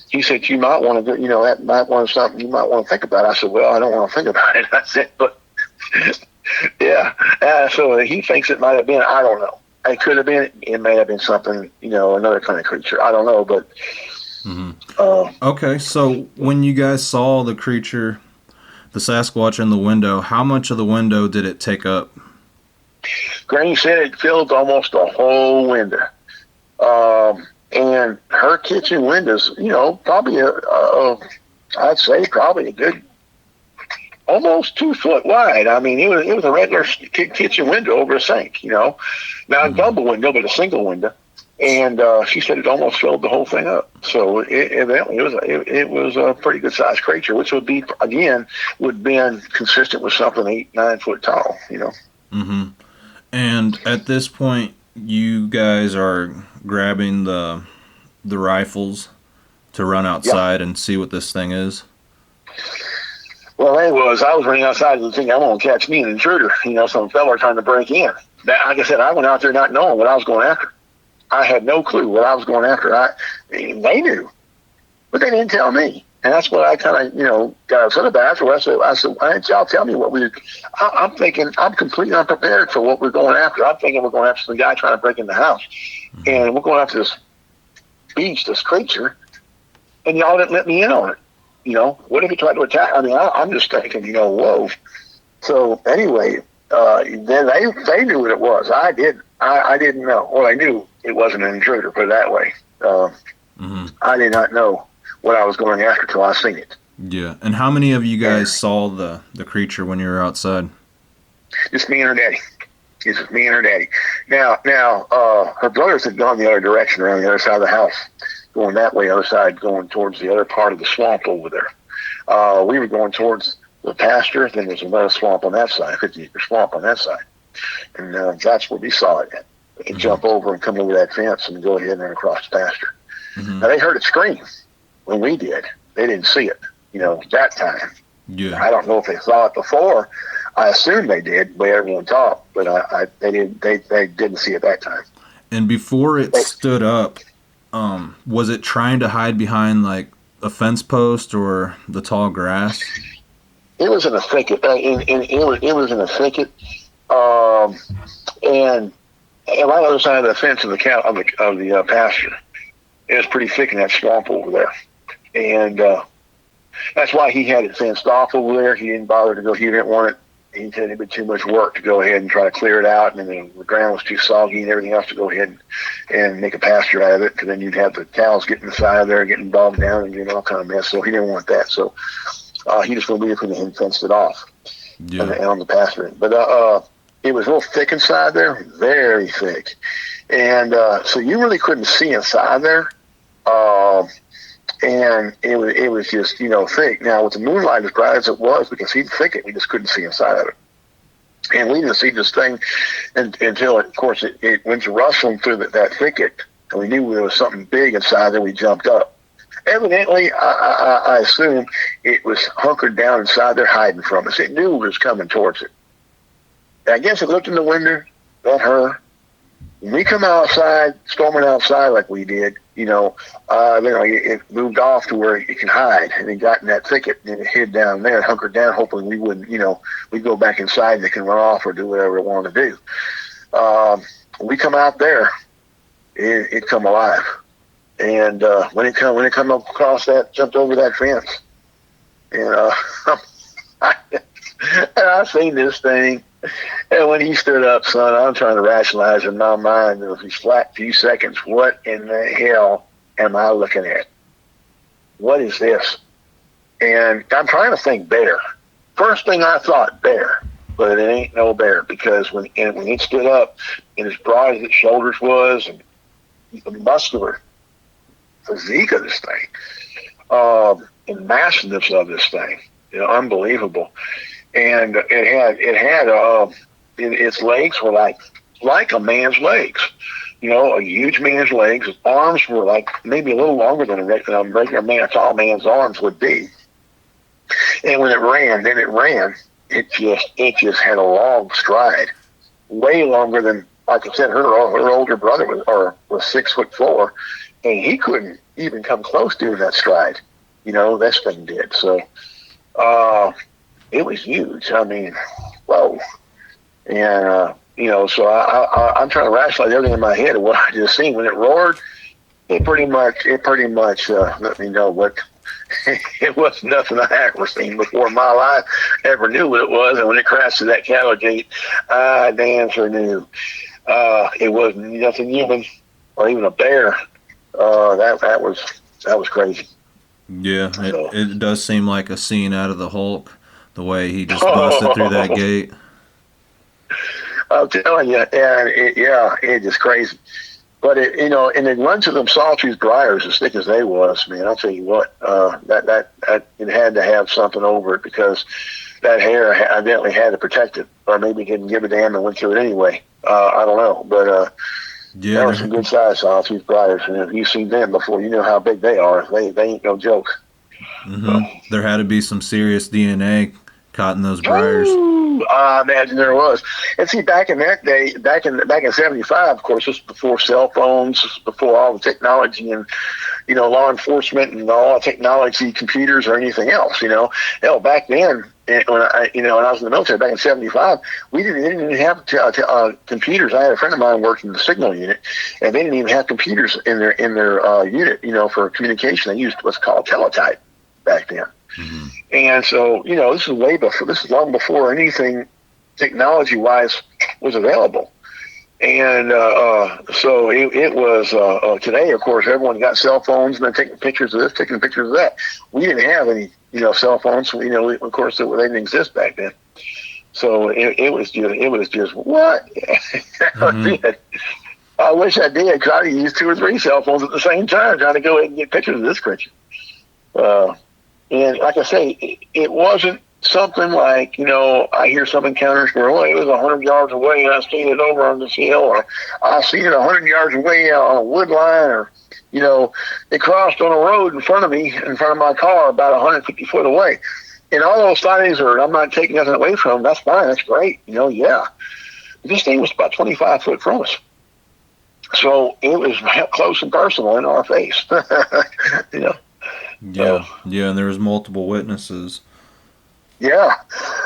He said, you might want to do, that might want something you might want to think about. I said, well, I don't want to think about it. I said, but yeah. So he thinks it might have been, I don't know. It could have been, it may have been something, another kind of creature. I don't know, but. Okay, so when you guys saw the creature, the Sasquatch in the window, how much of the window did it take up? Granny said it filled almost the whole window. And her kitchen windows, probably I'd say probably a good, almost 2 foot wide. I mean, it was a regular kitchen window over a sink, not a double window, but a single window. And she said it almost filled the whole thing up. So it was a pretty good sized creature, which would be, again, would been consistent with something 8-9 foot tall, Mm-hmm. And at this point, you guys are grabbing the rifles to run outside and see what this thing is? Well, I was running outside and thinking, I'm going to catch me an intruder, some fella trying to break in. Like I said, I went out there not knowing what I was going after. I had no clue what I was going after. They knew, but they didn't tell me. And that's what I kind of, got upset about afterwards. I said, why didn't y'all tell me what I'm thinking, I'm completely unprepared for what we're going after. I'm thinking we're going after some guy trying to break in the house. Mm-hmm. And we're going after this beast, this creature, and y'all didn't let me in on it. What if he tried to attack? I mean, I'm just thinking, whoa. So anyway, then they knew what it was. I didn't. I didn't know. Well, I knew it wasn't an intruder, put it that way. I did not know what I was going after till I seen it. Yeah. And how many of you guys saw the creature when you were outside? Just me and her daddy. It's just me and her daddy. Now, her brothers had gone the other direction, around the other side of the house, going that way, other side, going towards the other part of the swamp over there. We were going towards the pasture, then there's another swamp on that side, 50-acre swamp on that side. And that's where we saw it at. We could jump over and come over that fence and go ahead and run across the pasture. Mm-hmm. Now, they heard it scream when we did. They didn't see it, that time. Yeah. I don't know if they saw it before. I assume they did, the way everyone talked, but they didn't see it that time. And before it stood up, was it trying to hide behind like a fence post or the tall grass? It was in a thicket. It was in a thicket, and right on the other side of the fence of the pasture. It was pretty thick in that swamp over there, and that's why he had it fenced off over there. He didn't bother to go. He didn't want it. He said it'd be too much work to go ahead and try to clear it out, and then the ground was too soggy and everything else to go ahead and make a pasture out of it, because then you'd have the cows getting inside of there, getting bogged down and getting all kind of mess. So he didn't want that. So he just went over and fenced it off on the pasture. But it was real thick inside there, very thick, and so you really couldn't see inside there. And it was just, thick. Now, with the moonlight as bright as it was, we could see the thicket. We just couldn't see inside of it. And we didn't see this thing until, of course, it went rustling through that thicket. And we knew there was something big inside there. We jumped up. Evidently, I assume it was hunkered down inside there hiding from us. It knew it was coming towards it. And I guess it looked in the window at her. When we come outside, storming outside like we did, it moved off to where it can hide, and it got in that thicket and it hid down there, hunkered down, hoping we wouldn't, we'd go back inside and it can run off or do whatever it wanted to do. When we come out there, it come alive, and when it come across that, jumped over that fence, and I seen this thing. And when he stood up, son, I'm trying to rationalize in my mind in these flat few seconds, what in the hell am I looking at? What is this? And I'm trying to think bear. First thing I thought, bear. But it ain't no bear, because when it stood up, and as broad as its shoulders was, and the muscular physique of this thing, and massiveness of this thing, unbelievable. And its legs were like a man's legs, a huge man's legs. His arms were like maybe a little longer than a regular man, a tall man's arms would be. And when it ran, it just had a long stride, way longer than, like I said, her older brother was 6'4", and he couldn't even come close doing that stride. This thing did. So it was huge. I mean, whoa. And so I'm trying to rationalize everything in my head of what I just seen. When it roared, it pretty much let me know what it was. Nothing I ever seen before in my life. Ever knew what it was. And when it crashed to that cattle gate, I damn sure knew it wasn't nothing human or even a bear. That was crazy. Yeah, it does seem like a scene out of the Hulk, the way he just busted through that gate. I'm telling you, and it's just crazy. But and it runs to them sawtooth briars as thick as they was, man. I'll tell you what, that it had to have something over it, because that hair evidently had to protect it, or maybe it didn't give a damn and went through it anyway. I don't know, but yeah, there were some good sized sawtooth briars, and if you've seen them before, you know how big they are. They ain't no joke. Mm-hmm. So. There had to be some serious DNA caught in those briars. I imagine there was. And see, back in that day, back in '75, of course, this was before cell phones, this was before all the technology and law enforcement and all the technology, computers or anything else. Hell, back then, when I was in the military back in '75, they didn't even have computers. I had a friend of mine working in the signal unit, and they didn't even have computers in their unit. For communication, they used what's called teletype back then. Mm-hmm. And so, this is long before anything technology-wise was available. And so it was, today, of course, everyone got cell phones and they're taking pictures of this, taking pictures of that. We didn't have any, cell phones. So, of course, they didn't exist back then. So it was just what? Mm-hmm. I wish I did, because I used 2 or 3 cell phones at the same time trying to go ahead and get pictures of this creature. And like I say, it wasn't something like, I hear some encounters where, it was 100 yards away and I seen it over on this hill, or I seen it 100 yards away on a wood line, or, it crossed on a road in front of me, in front of my car, about 150 foot away. And all those sightings I'm not taking nothing away from them. That's fine. That's great. Yeah. But this thing was about 25 foot from us. So it was close and personal in our face, Yeah, and there was multiple witnesses. Yeah,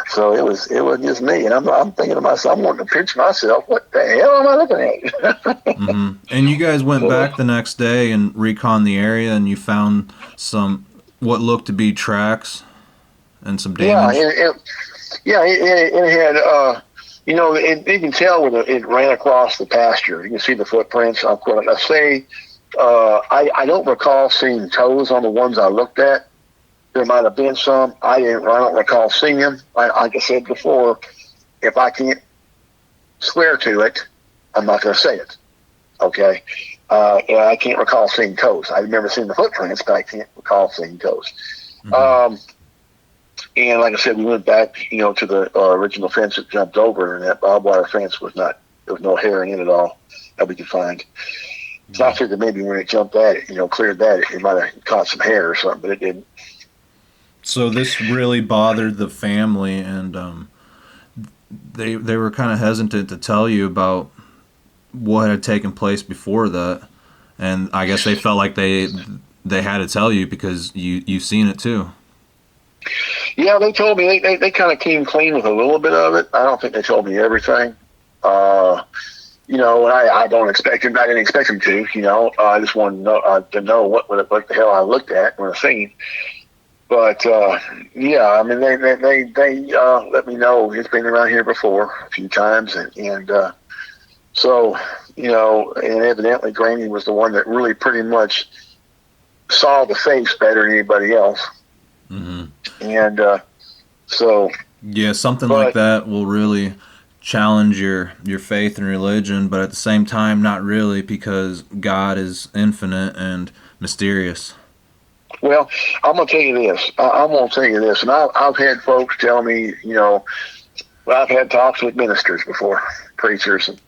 so it wasn't just me, and I'm thinking to myself, I'm wanting to pinch myself. What the hell am I looking at? Mm-hmm. And you guys went back the next day and recon the area, and you found some what looked to be tracks and some damage. Yeah, it had. You can tell when it ran across the pasture. You can see the footprints. I say. I don't recall seeing toes on the ones I looked at. There might have been some. I don't recall seeing them. Like I said before, if I can't swear to it, I'm not going to say it. Okay? I can't recall seeing toes. I remember seeing the footprints, but I can't recall seeing toes. Mm-hmm. And like I said, we went back, to the original fence that jumped over, and that barbed wire fence there was no hair in it at all that we could find. So I figured maybe when it jumped at it, cleared that, it might have caught some hair or something, but it didn't. So this really bothered the family, and they were kind of hesitant to tell you about what had taken place before that, and I guess they felt like they had to tell you because you've seen it too. Yeah, they told me they kind of came clean with a little bit of it. I don't think they told me everything. And I don't expect him. I didn't expect him to. I just wanted to know what the hell I looked at when I seen. But I mean, they let me know it's been around here before a few times, and so and evidently Granny was the one that really pretty much saw the face better than anybody else. Mm-hmm. And so something like that will really challenge your faith and religion, but at the same time not really, because God is infinite and mysterious. Well, I'm gonna tell you this. And I've had folks tell me, I've had talks with ministers before, preachers, and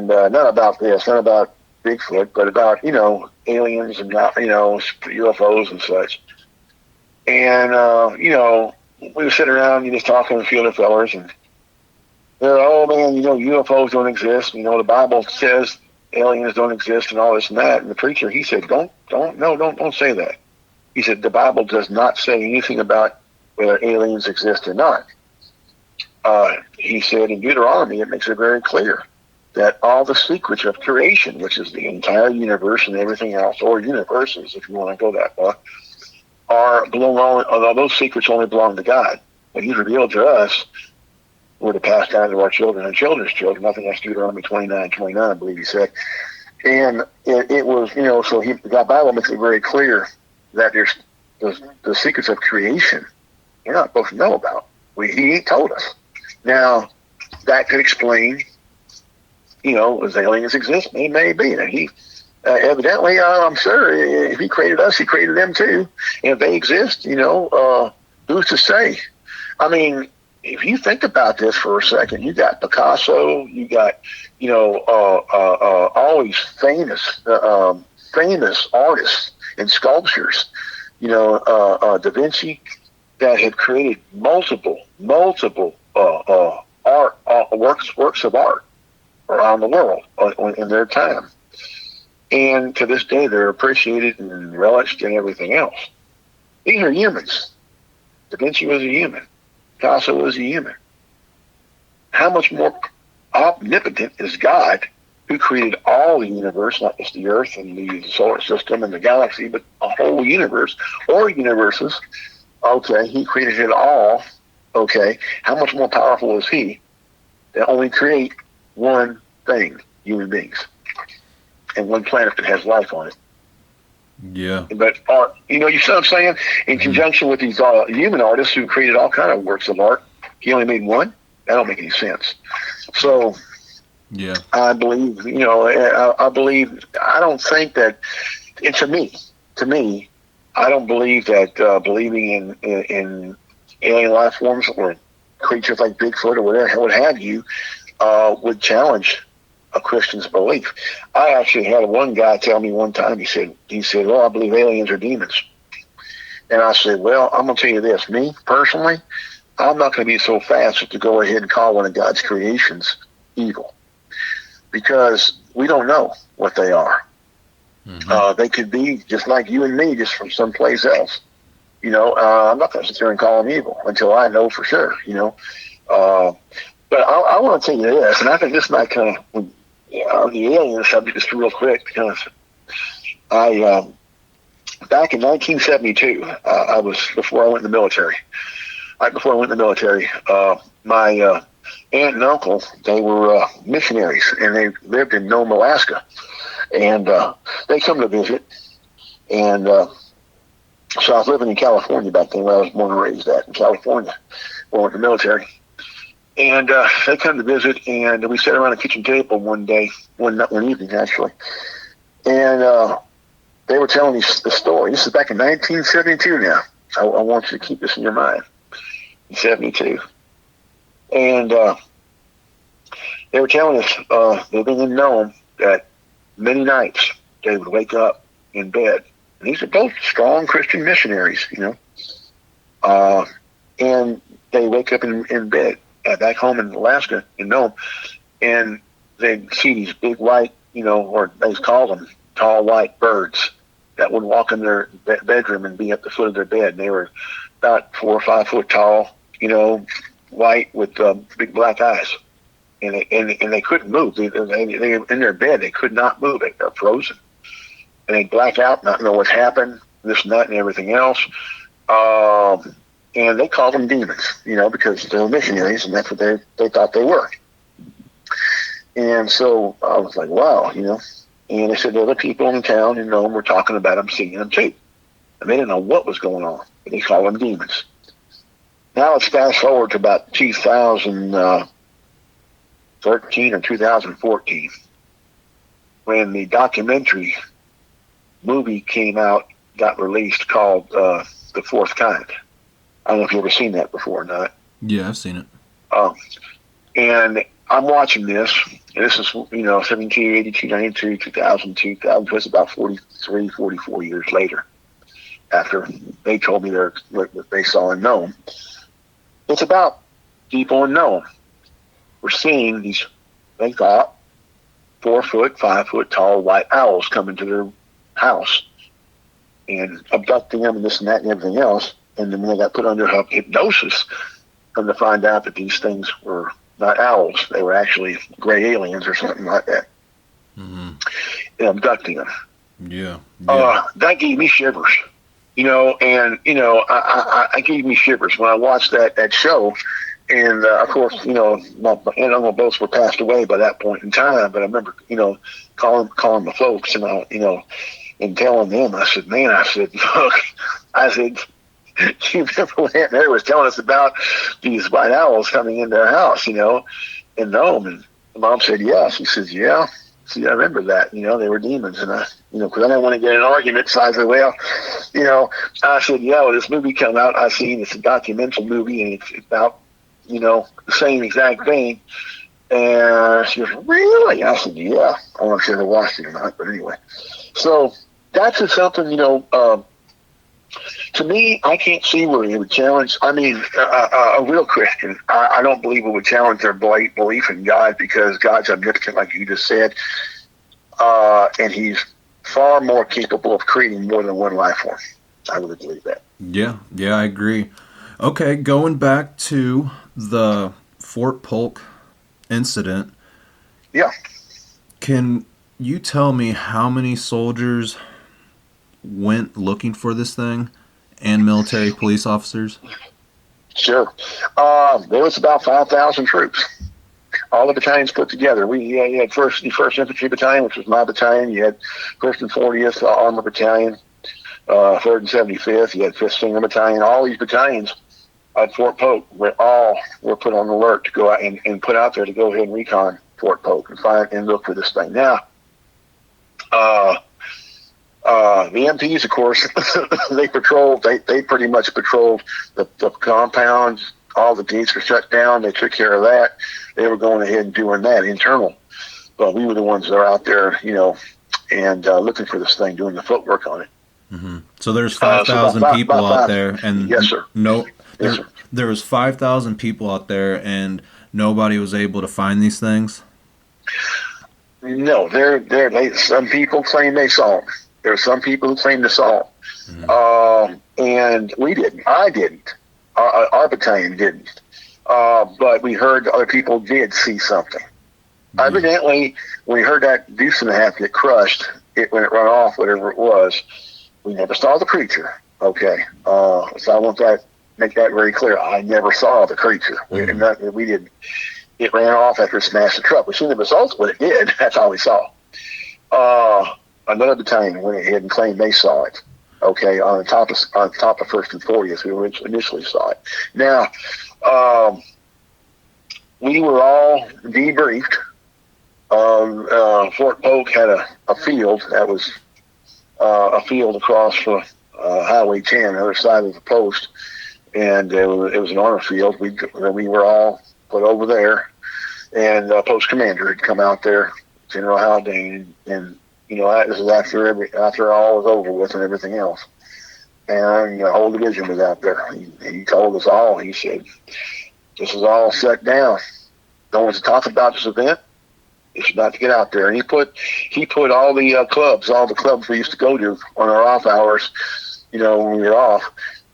not about this, not about Bigfoot, but about aliens and UFOs and such. And we were sitting around, just talking with a few other fellers, and they're, oh man, UFOs don't exist. The Bible says aliens don't exist and all this and that. And the preacher, he said, don't say that. He said, the Bible does not say anything about whether aliens exist or not. He said in Deuteronomy, it makes it very clear that all the secrets of creation, which is the entire universe and everything else, or universes, if you want to go that far, although those secrets only belong to God. What He's revealed to us, we're to pass down to our children and children's children. I think that's Deuteronomy 29, I believe he said. And it was, so the Bible makes it very clear that there's the secrets of creation we're not supposed to know about. He told us. Now, that could explain, as aliens exist, they may be. And he, evidently, I'm sure if He created us, He created them too. And if they exist, who's to say? I mean, if you think about this for a second, you got Picasso, you got, all these famous artists and sculptors, Da Vinci, that had created multiple works of art around the world in their time. And to this day, they're appreciated and relished and everything else. These are humans. Da Vinci was a human. Picasso was a human. How much more omnipotent is God, who created all the universe, not just the Earth and the solar system and the galaxy, but a whole universe or universes? Okay, He created it all. Okay, how much more powerful is He to only create one thing, human beings, and one planet that has life on it? Yeah. But you see what I'm saying? In conjunction with these human artists who created all kind of works of art, He only made one. That don't make any sense. So, yeah, I believe. I believe. I don't think that. And to me, I don't believe that believing in alien life forms or creatures like Bigfoot or whatever, what have you, would challenge a Christian's belief. I actually had one guy tell me one time, he said, well, I believe aliens are demons. And I said, well, I'm going to tell you this. Me, personally, I'm not going to be so fast to go ahead and call one of God's creations evil, because we don't know what they are. Mm-hmm. They could be just like you and me, just from someplace else. I'm not going to sit there and call them evil until I know for sure, But I want to tell you this, and I think this might kind of, on the alien subject, just real quick, because back in 1972, I was, before I went in the military, right before I went in the military, my aunt and uncle, they were missionaries, and they lived in Nome, Alaska, and they come to visit, and so I was living in California back then, where I was born and raised at, in California, where I went to the military. And they come to visit, and we sat around a kitchen table one evening, actually. And they were telling me the story. This is back in 1972 now. I want you to keep this in your mind. In 72. And they were telling us, they didn't know that many nights they would wake up in bed. And these are both strong Christian missionaries, and they wake up in bed back home in Alaska, in Nome, and they'd see these big white, or they call them tall white birds that would walk in their bedroom and be at the foot of their bed. And they were about 4 or 5 foot tall, white with big black eyes. And they couldn't move. They in their bed, they could not move. They're frozen. And they'd black out, not know what's happened, this and that and everything else. And they called them demons, because they're missionaries, and that's what they thought they were. And so I was like, wow, And they said the other people in town, were talking about them, seeing them too. And they didn't know what was going on, but they called them demons. Now let's fast forward to about 2013 or 2014, when the documentary movie came out, got released, called The Fourth Kind. I don't know if you've ever seen that before or not. Yeah, I've seen it. And I'm watching this, and this is, 72, 82, 92, 2002, it's about 43, 44 years later, after they told me what they saw in Nome. It's about people in Nome. We're seeing these, they thought, 4-foot, 5-foot tall white owls coming to their house and abducting them and this and that and everything else. And then when they got put under hypnosis, come to find out that these things were not owls. They were actually gray aliens or something like that. Mm-hmm. And abducting them. Yeah. That gave me shivers. I gave me shivers when I watched that show. And, of course, my aunt and uncle both were passed away by that point in time. But I remember, calling the folks and, and telling them, I said, look, you remember when Aunt Mary was telling us about these white owls coming in their house, in Nome? And Mom said, yeah. She says, yeah. See, I remember that, they were demons. And because I didn't want to get in an argument. So I said, well, I said, yeah, when this movie come out, I seen it's a documentary movie and it's about, the same exact thing. And she goes, really? I said, yeah. I don't know if she ever watched it or not, but anyway. So that's just something, to me, I can't see where it would challenge. I mean, a real Christian, I don't believe it would challenge their belief in God, because God's omnipotent, like you just said, and He's far more capable of creating more than one life form. I really believe that. Yeah, I agree. Okay, going back to the Fort Polk incident. Yeah. Can you tell me how many soldiers went looking for this thing, and military police officers? Sure. There was about 5,000 troops. All the battalions put together. You had the 1st Infantry Battalion, which was my battalion. You had 1st and 40th Armored Battalion, 3rd and 75th. You had 5th Singer Battalion. All these battalions at Fort Polk were put on alert to go out and put out there to go ahead and recon Fort Polk and find and look for this thing. Now, the MPs, of course, they pretty much patrolled the compound. All the gates were shut down. They took care of that. They were going ahead and doing that internal. But we were the ones that are out there, and looking for this thing, doing the footwork on it. Mm-hmm. So there's 5,000 people out there, and yes, sir. There was 5,000 people out there, and nobody was able to find these things. No, some people claim they saw them. There are some people who claim to saw them. Mm-hmm. And we didn't. I didn't. Our battalion didn't. But we heard other people did see something. Mm-hmm. Evidently, when we heard that deuce and a half get crushed, when it run off, whatever it was, we never saw the creature. Okay. So I want to make that very clear. I never saw the creature. Mm-hmm. We didn't. It ran off after it smashed the truck. We seen the results of what it did. That's all we saw. Another battalion went ahead and claimed they saw it. Okay, on top of 1st and 40th, we initially saw it. Now, we were all debriefed. Fort Polk had a field that was a field across from Highway 10, the other side of the post, and it was an armor field. We were all put over there, and post commander had come out there, General Haldane, and this is after all was over with and everything else. And the whole division was out there. He told us all. He said, "This is all shut down. No one's to talk about this event. It's about to get out there." And he put all the clubs we used to go to on our off hours, when we were off,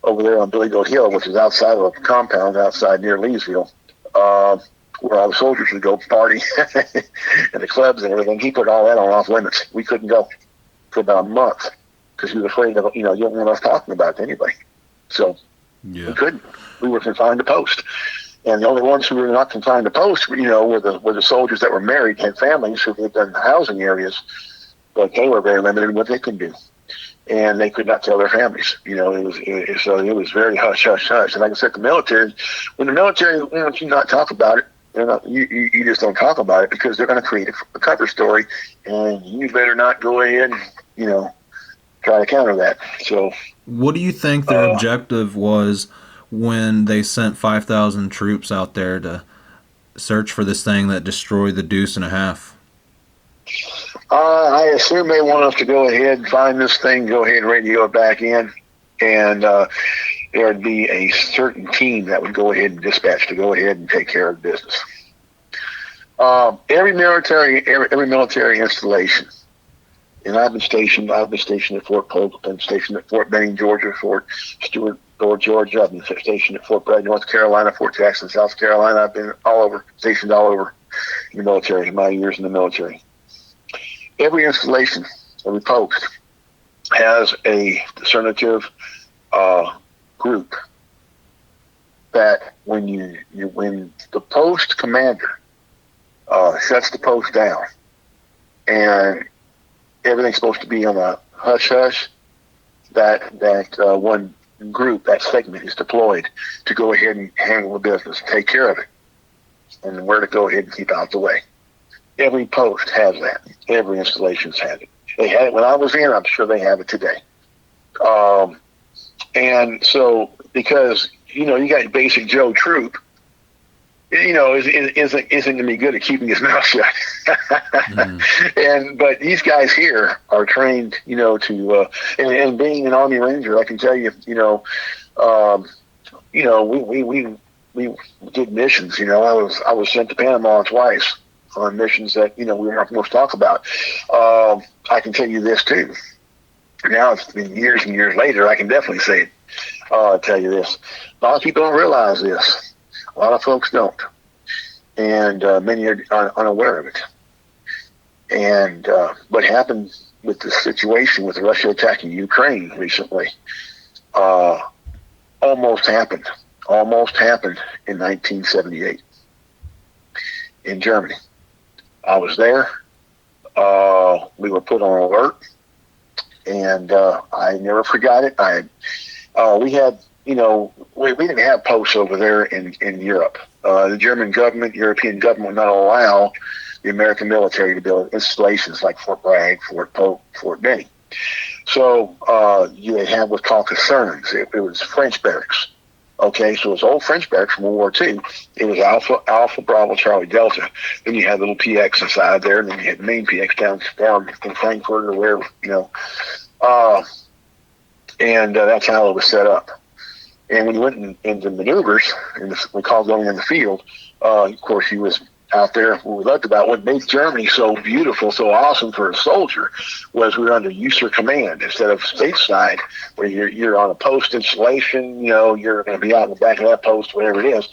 over there on Billy Goat Hill, which is outside of a compound outside near Leesville, where all the soldiers would go party and the clubs and everything. He put all that on off limits. We couldn't go for about a month because he was afraid of, you don't want us talking about it to anybody. So we couldn't. We were confined to post. And the only ones who were not confined to post, were the soldiers that were married, had families who lived in housing areas, but they were very limited in what they could do. And they could not tell their families. It was very hush, hush, hush. And like I said, when the military wants you not talk about it, you just don't talk about it because they're going to create a cover story, and you better not go ahead and, try to counter that. So, what do you think their objective was when they sent 5,000 troops out there to search for this thing that destroyed the deuce and a half? I assume they want us to go ahead and find this thing, go ahead and radio it back in, and there would be a certain team that would go ahead and dispatch to go ahead and take care of business. Every military installation, and I've been stationed at Fort Polk, I've been stationed at Fort Benning, Georgia, Fort Stewart, Georgia. I've been stationed at Fort Bragg, North Carolina, Fort Jackson, South Carolina. I've been stationed all over in the military, my years in the military. Every installation, every post has a discernitive group that when the post commander shuts the post down and everything's supposed to be on a hush hush, that one group, that segment is deployed to go ahead and handle the business, take care of it, and where to go ahead and keep out the way. Every post has that. Every installation's had it. They had it when I was in. I'm sure they have it today. And so, because you got basic Joe Troop, isn't going to be good at keeping his mouth shut. But these guys here are trained, to and being an Army Ranger, I can tell you, we did missions. I was sent to Panama twice on missions that we weren't supposed to talk about. I can tell you this too. Now it's been years and years later. I can definitely say it. Tell you this. A lot of people don't realize this. A lot of folks don't, and many are unaware of it. And what happened with the situation with Russia attacking Ukraine recently almost happened in 1978 in Germany. I was there. We were put on alert, and I never forgot it. We had, we didn't have posts over there in Europe. The German government, European government would not allow the American military to build installations like Fort Bragg, Fort Polk, Fort Benning. So you had what's called casernes. It was French barracks. Okay, so it was old French barracks from World War II. It was Alpha, Bravo, Charlie, Delta. Then you had little PX inside there, and then you had the main PX down in Frankfurt or wherever, and that's how it was set up. And when you went into maneuvers, we called going in the field, of course, he was out there. What we loved about what made Germany so beautiful, so awesome for a soldier, was we were under USER command instead of stateside, where you're on a post installation. You're going to be out in the back of that post, whatever it is.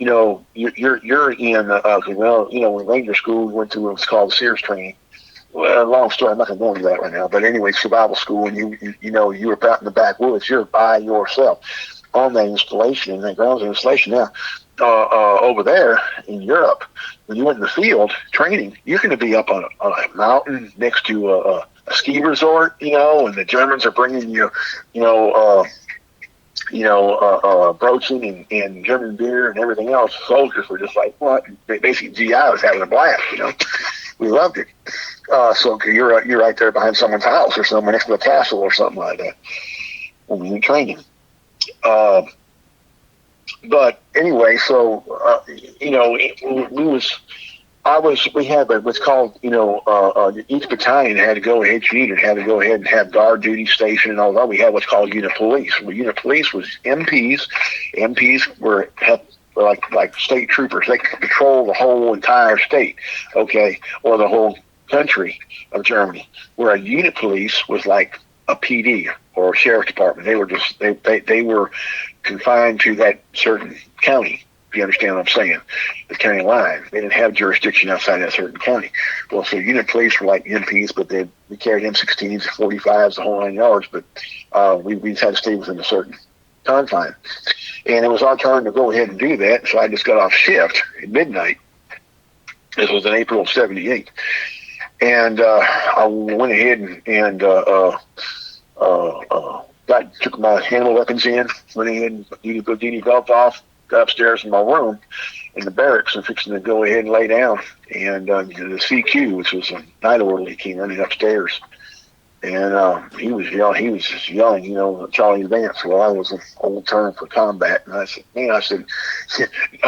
You're in. When Ranger School, we went to what's called Sears training. Well, long story. I'm not going to go into that right now. But anyway, survival school, and you were out in the backwoods. You're by yourself on that installation, that ground installation. Now, over there in Europe, when you went in the field training, you're going to be up on a mountain next to a ski resort, and the Germans are bringing you, broaching and German beer and everything else. Soldiers were just like, what? Basically, GI was having a blast, We loved it. So you're right there behind someone's house or somewhere next to a castle or something like that when we were training. But anyway, so we had what's called each battalion had to go ahead. Each unit had to go ahead and have guard duty station and all that. We had what's called unit police. Well, unit police was MPs. MPs were like state troopers. They could patrol the whole entire state, okay, or the whole country of Germany. Where a unit police was like a PD or a sheriff's department. They were just they were confined to that certain county. If you understand what I'm saying, the county line. They didn't have jurisdiction outside that certain county. Well, so unit police were like MPs, but we carried M16s, 45s, the whole 9 yards. But we just had to stay within a certain confine. And it was our turn to go ahead and do that. So I just got off shift at midnight. This was in April of '78. And I went ahead and took my handle weapons in, went ahead and put the belt off, got upstairs in my room in the barracks and fixing to go ahead and lay down. And the CQ, which was a night orderly, came running upstairs. And he was just yelling, Charlie Advance. Well, I was an old term for combat. And I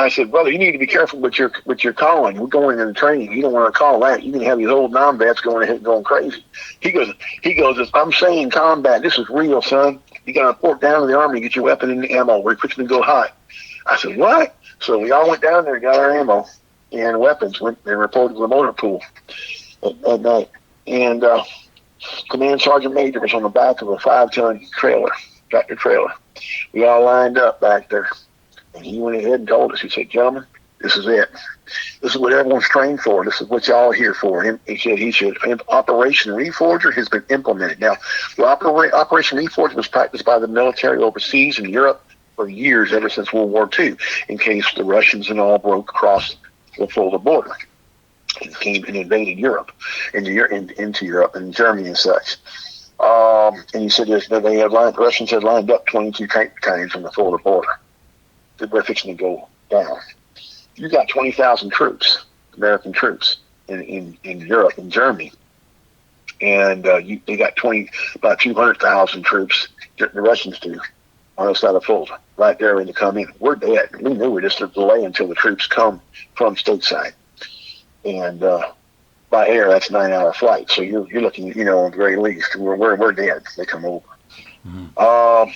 said, brother, you need to be careful what you're calling. We're going into training. You don't want to call that. You can have these old non-vets going ahead and going crazy. He goes, I'm saying combat. This is real, son. You got to report down to the Army, get your weapon and ammo. We're fixing to go hot. I said, what? So we all went down there and got our ammo. and weapons went and reported to the motor pool at night. And Command Sergeant Major was on the back of a 5-ton trailer, tractor trailer. We all lined up back there. And he went ahead and told us, he said, gentlemen, this is it. This is what everyone's trained for. This is what y'all are here for. And he said, Operation Reforger has been implemented. Now, the Operation Reforger was practiced by the military overseas in Europe for years, ever since World War II, in case the Russians and all broke across the Fulda border and came and invaded Europe, into Europe and Germany and such. And he said the Russians had lined up 22 tank battalions on the Fulda border. We're fixing to go down. You got 20,000 troops, American troops, in Europe and Germany, and they got about 200,000 troops. The Russians do on the side of Fulda, right there when they come in. We're dead. We knew we're just a delay until the troops come from stateside, and by air that's a 9-hour flight. So you're looking, at the very least, we're dead. They come over. Mm-hmm.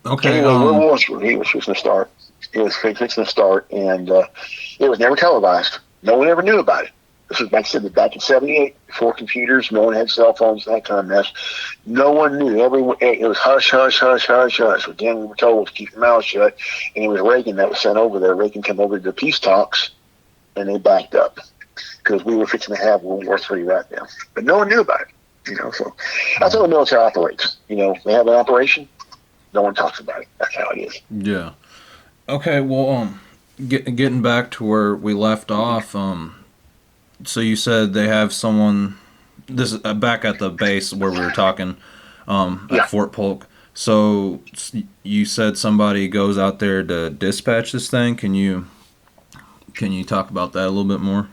Okay. Anyway, World War III was fixing to start. It was fixing to start, and it was never televised. No one ever knew about it. This was, like I said, back in '78, before computers. No one had cell phones, that kind of mess. No one knew. It was hush, hush, hush, hush, hush. Again, we were told to keep your mouth shut, and it was Reagan that was sent over there. Reagan came over to the peace talks, and they backed up because we were fixing to have World War III right now. But no one knew about it. So that's how the military operates. They have an operation. No one talks about it. That's how it is. Yeah. Okay. Well, getting back to where we left off. So you said they have someone. This is back at the base where we were talking. At Fort Polk. So you said somebody goes out there to dispatch this thing. Can you talk about that a little bit more?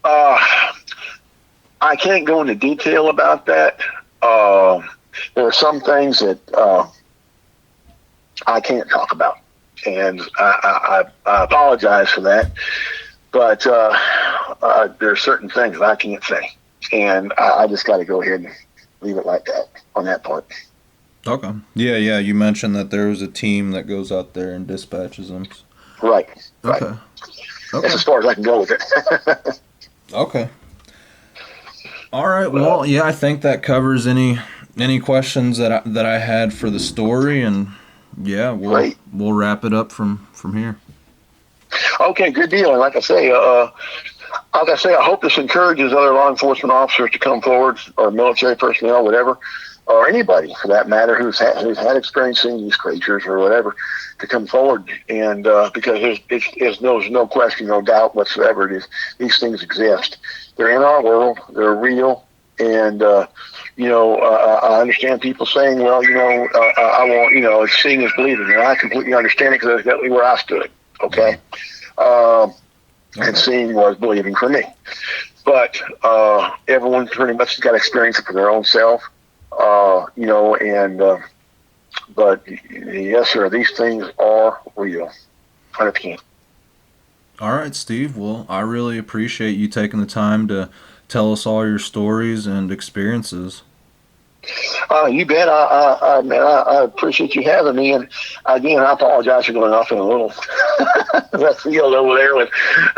I can't go into detail about that. There are some things that I can't talk about, and I apologize for that. But there are certain things that I can't say, and I just got to go ahead and leave it like that on that part. Okay. Yeah. You mentioned that there was a team that goes out there and dispatches them. Right. Okay. That's as far as I can go with it. Okay. All right. Well, yeah, I think that covers any questions that I had for the story, and yeah, we'll wrap it up from here. Okay, good deal. And like I say, I hope this encourages other law enforcement officers to come forward, or military personnel, whatever, or anybody for that matter who's had experience seeing these creatures or whatever, to come forward. And because there's no question, no doubt whatsoever, these things exist. They're in our world. They're real. And I understand people saying, well, I won't, seeing is believing, and I completely understand it because that's exactly where I stood. Okay. And seeing was believing for me. But everyone pretty much has got to experience it for their own self. But yes, sir, these things are real. 100%. All right, Steve. Well, I really appreciate you taking the time to tell us all your stories and experiences. You bet. I appreciate you having me. And again, I apologize for going off in a little left field over there with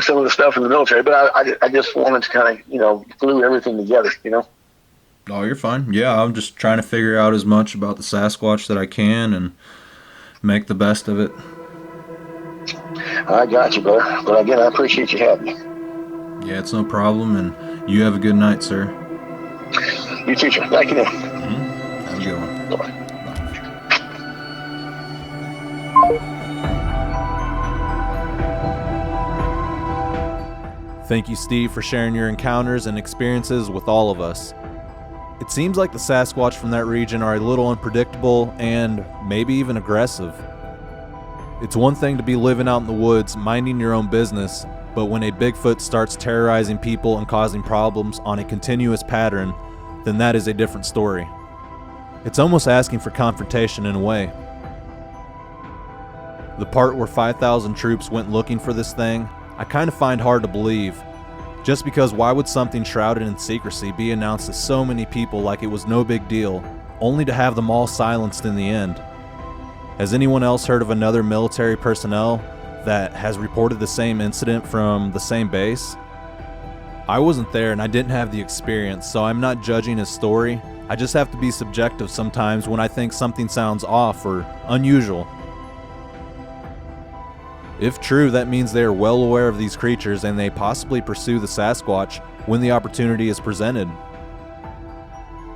some of the stuff in the military. But I just wanted to kind of, glue everything together, Oh, you're fine. Yeah, I'm just trying to figure out as much about the Sasquatch that I can and make the best of it. I got you, brother. But again, I appreciate you having me. Yeah, it's no problem. And you have a good night, sir. You too, sir. Thank you. Mm-hmm. Have a good one. Bye-bye. Thank you, Steve, for sharing your encounters and experiences with all of us. It seems like the Sasquatch from that region are a little unpredictable and maybe even aggressive. It's one thing to be living out in the woods, minding your own business, but when a Bigfoot starts terrorizing people and causing problems on a continuous pattern, then that is a different story. It's almost asking for confrontation in a way. The part where 5,000 troops went looking for this thing, I kind of find hard to believe. Just because why would something shrouded in secrecy be announced to so many people like it was no big deal, only to have them all silenced in the end? Has anyone else heard of another military personnel that has reported the same incident from the same base. I wasn't there and I didn't have the experience, so I'm not judging his story. I just have to be subjective sometimes when I think something sounds off or unusual. If true, that means they are well aware of these creatures and they possibly pursue the Sasquatch when the opportunity is presented.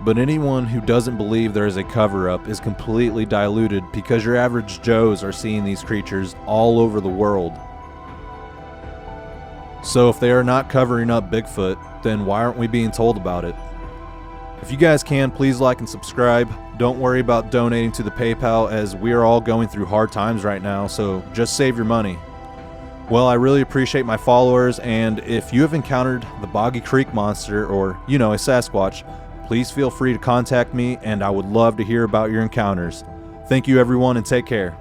But anyone who doesn't believe there is a cover-up is completely diluted because your average Joes are seeing these creatures all over the world. So if they are not covering up Bigfoot, then why aren't we being told about it? If you guys can, please like and subscribe. Don't worry about donating to the PayPal as we are all going through hard times right now, so just save your money. Well, I really appreciate my followers, and if you have encountered the Boggy Creek monster or, a Sasquatch, please feel free to contact me and I would love to hear about your encounters. Thank you everyone and take care.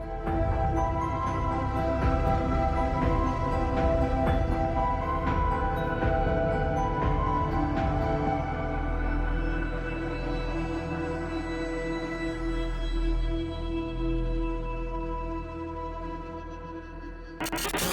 You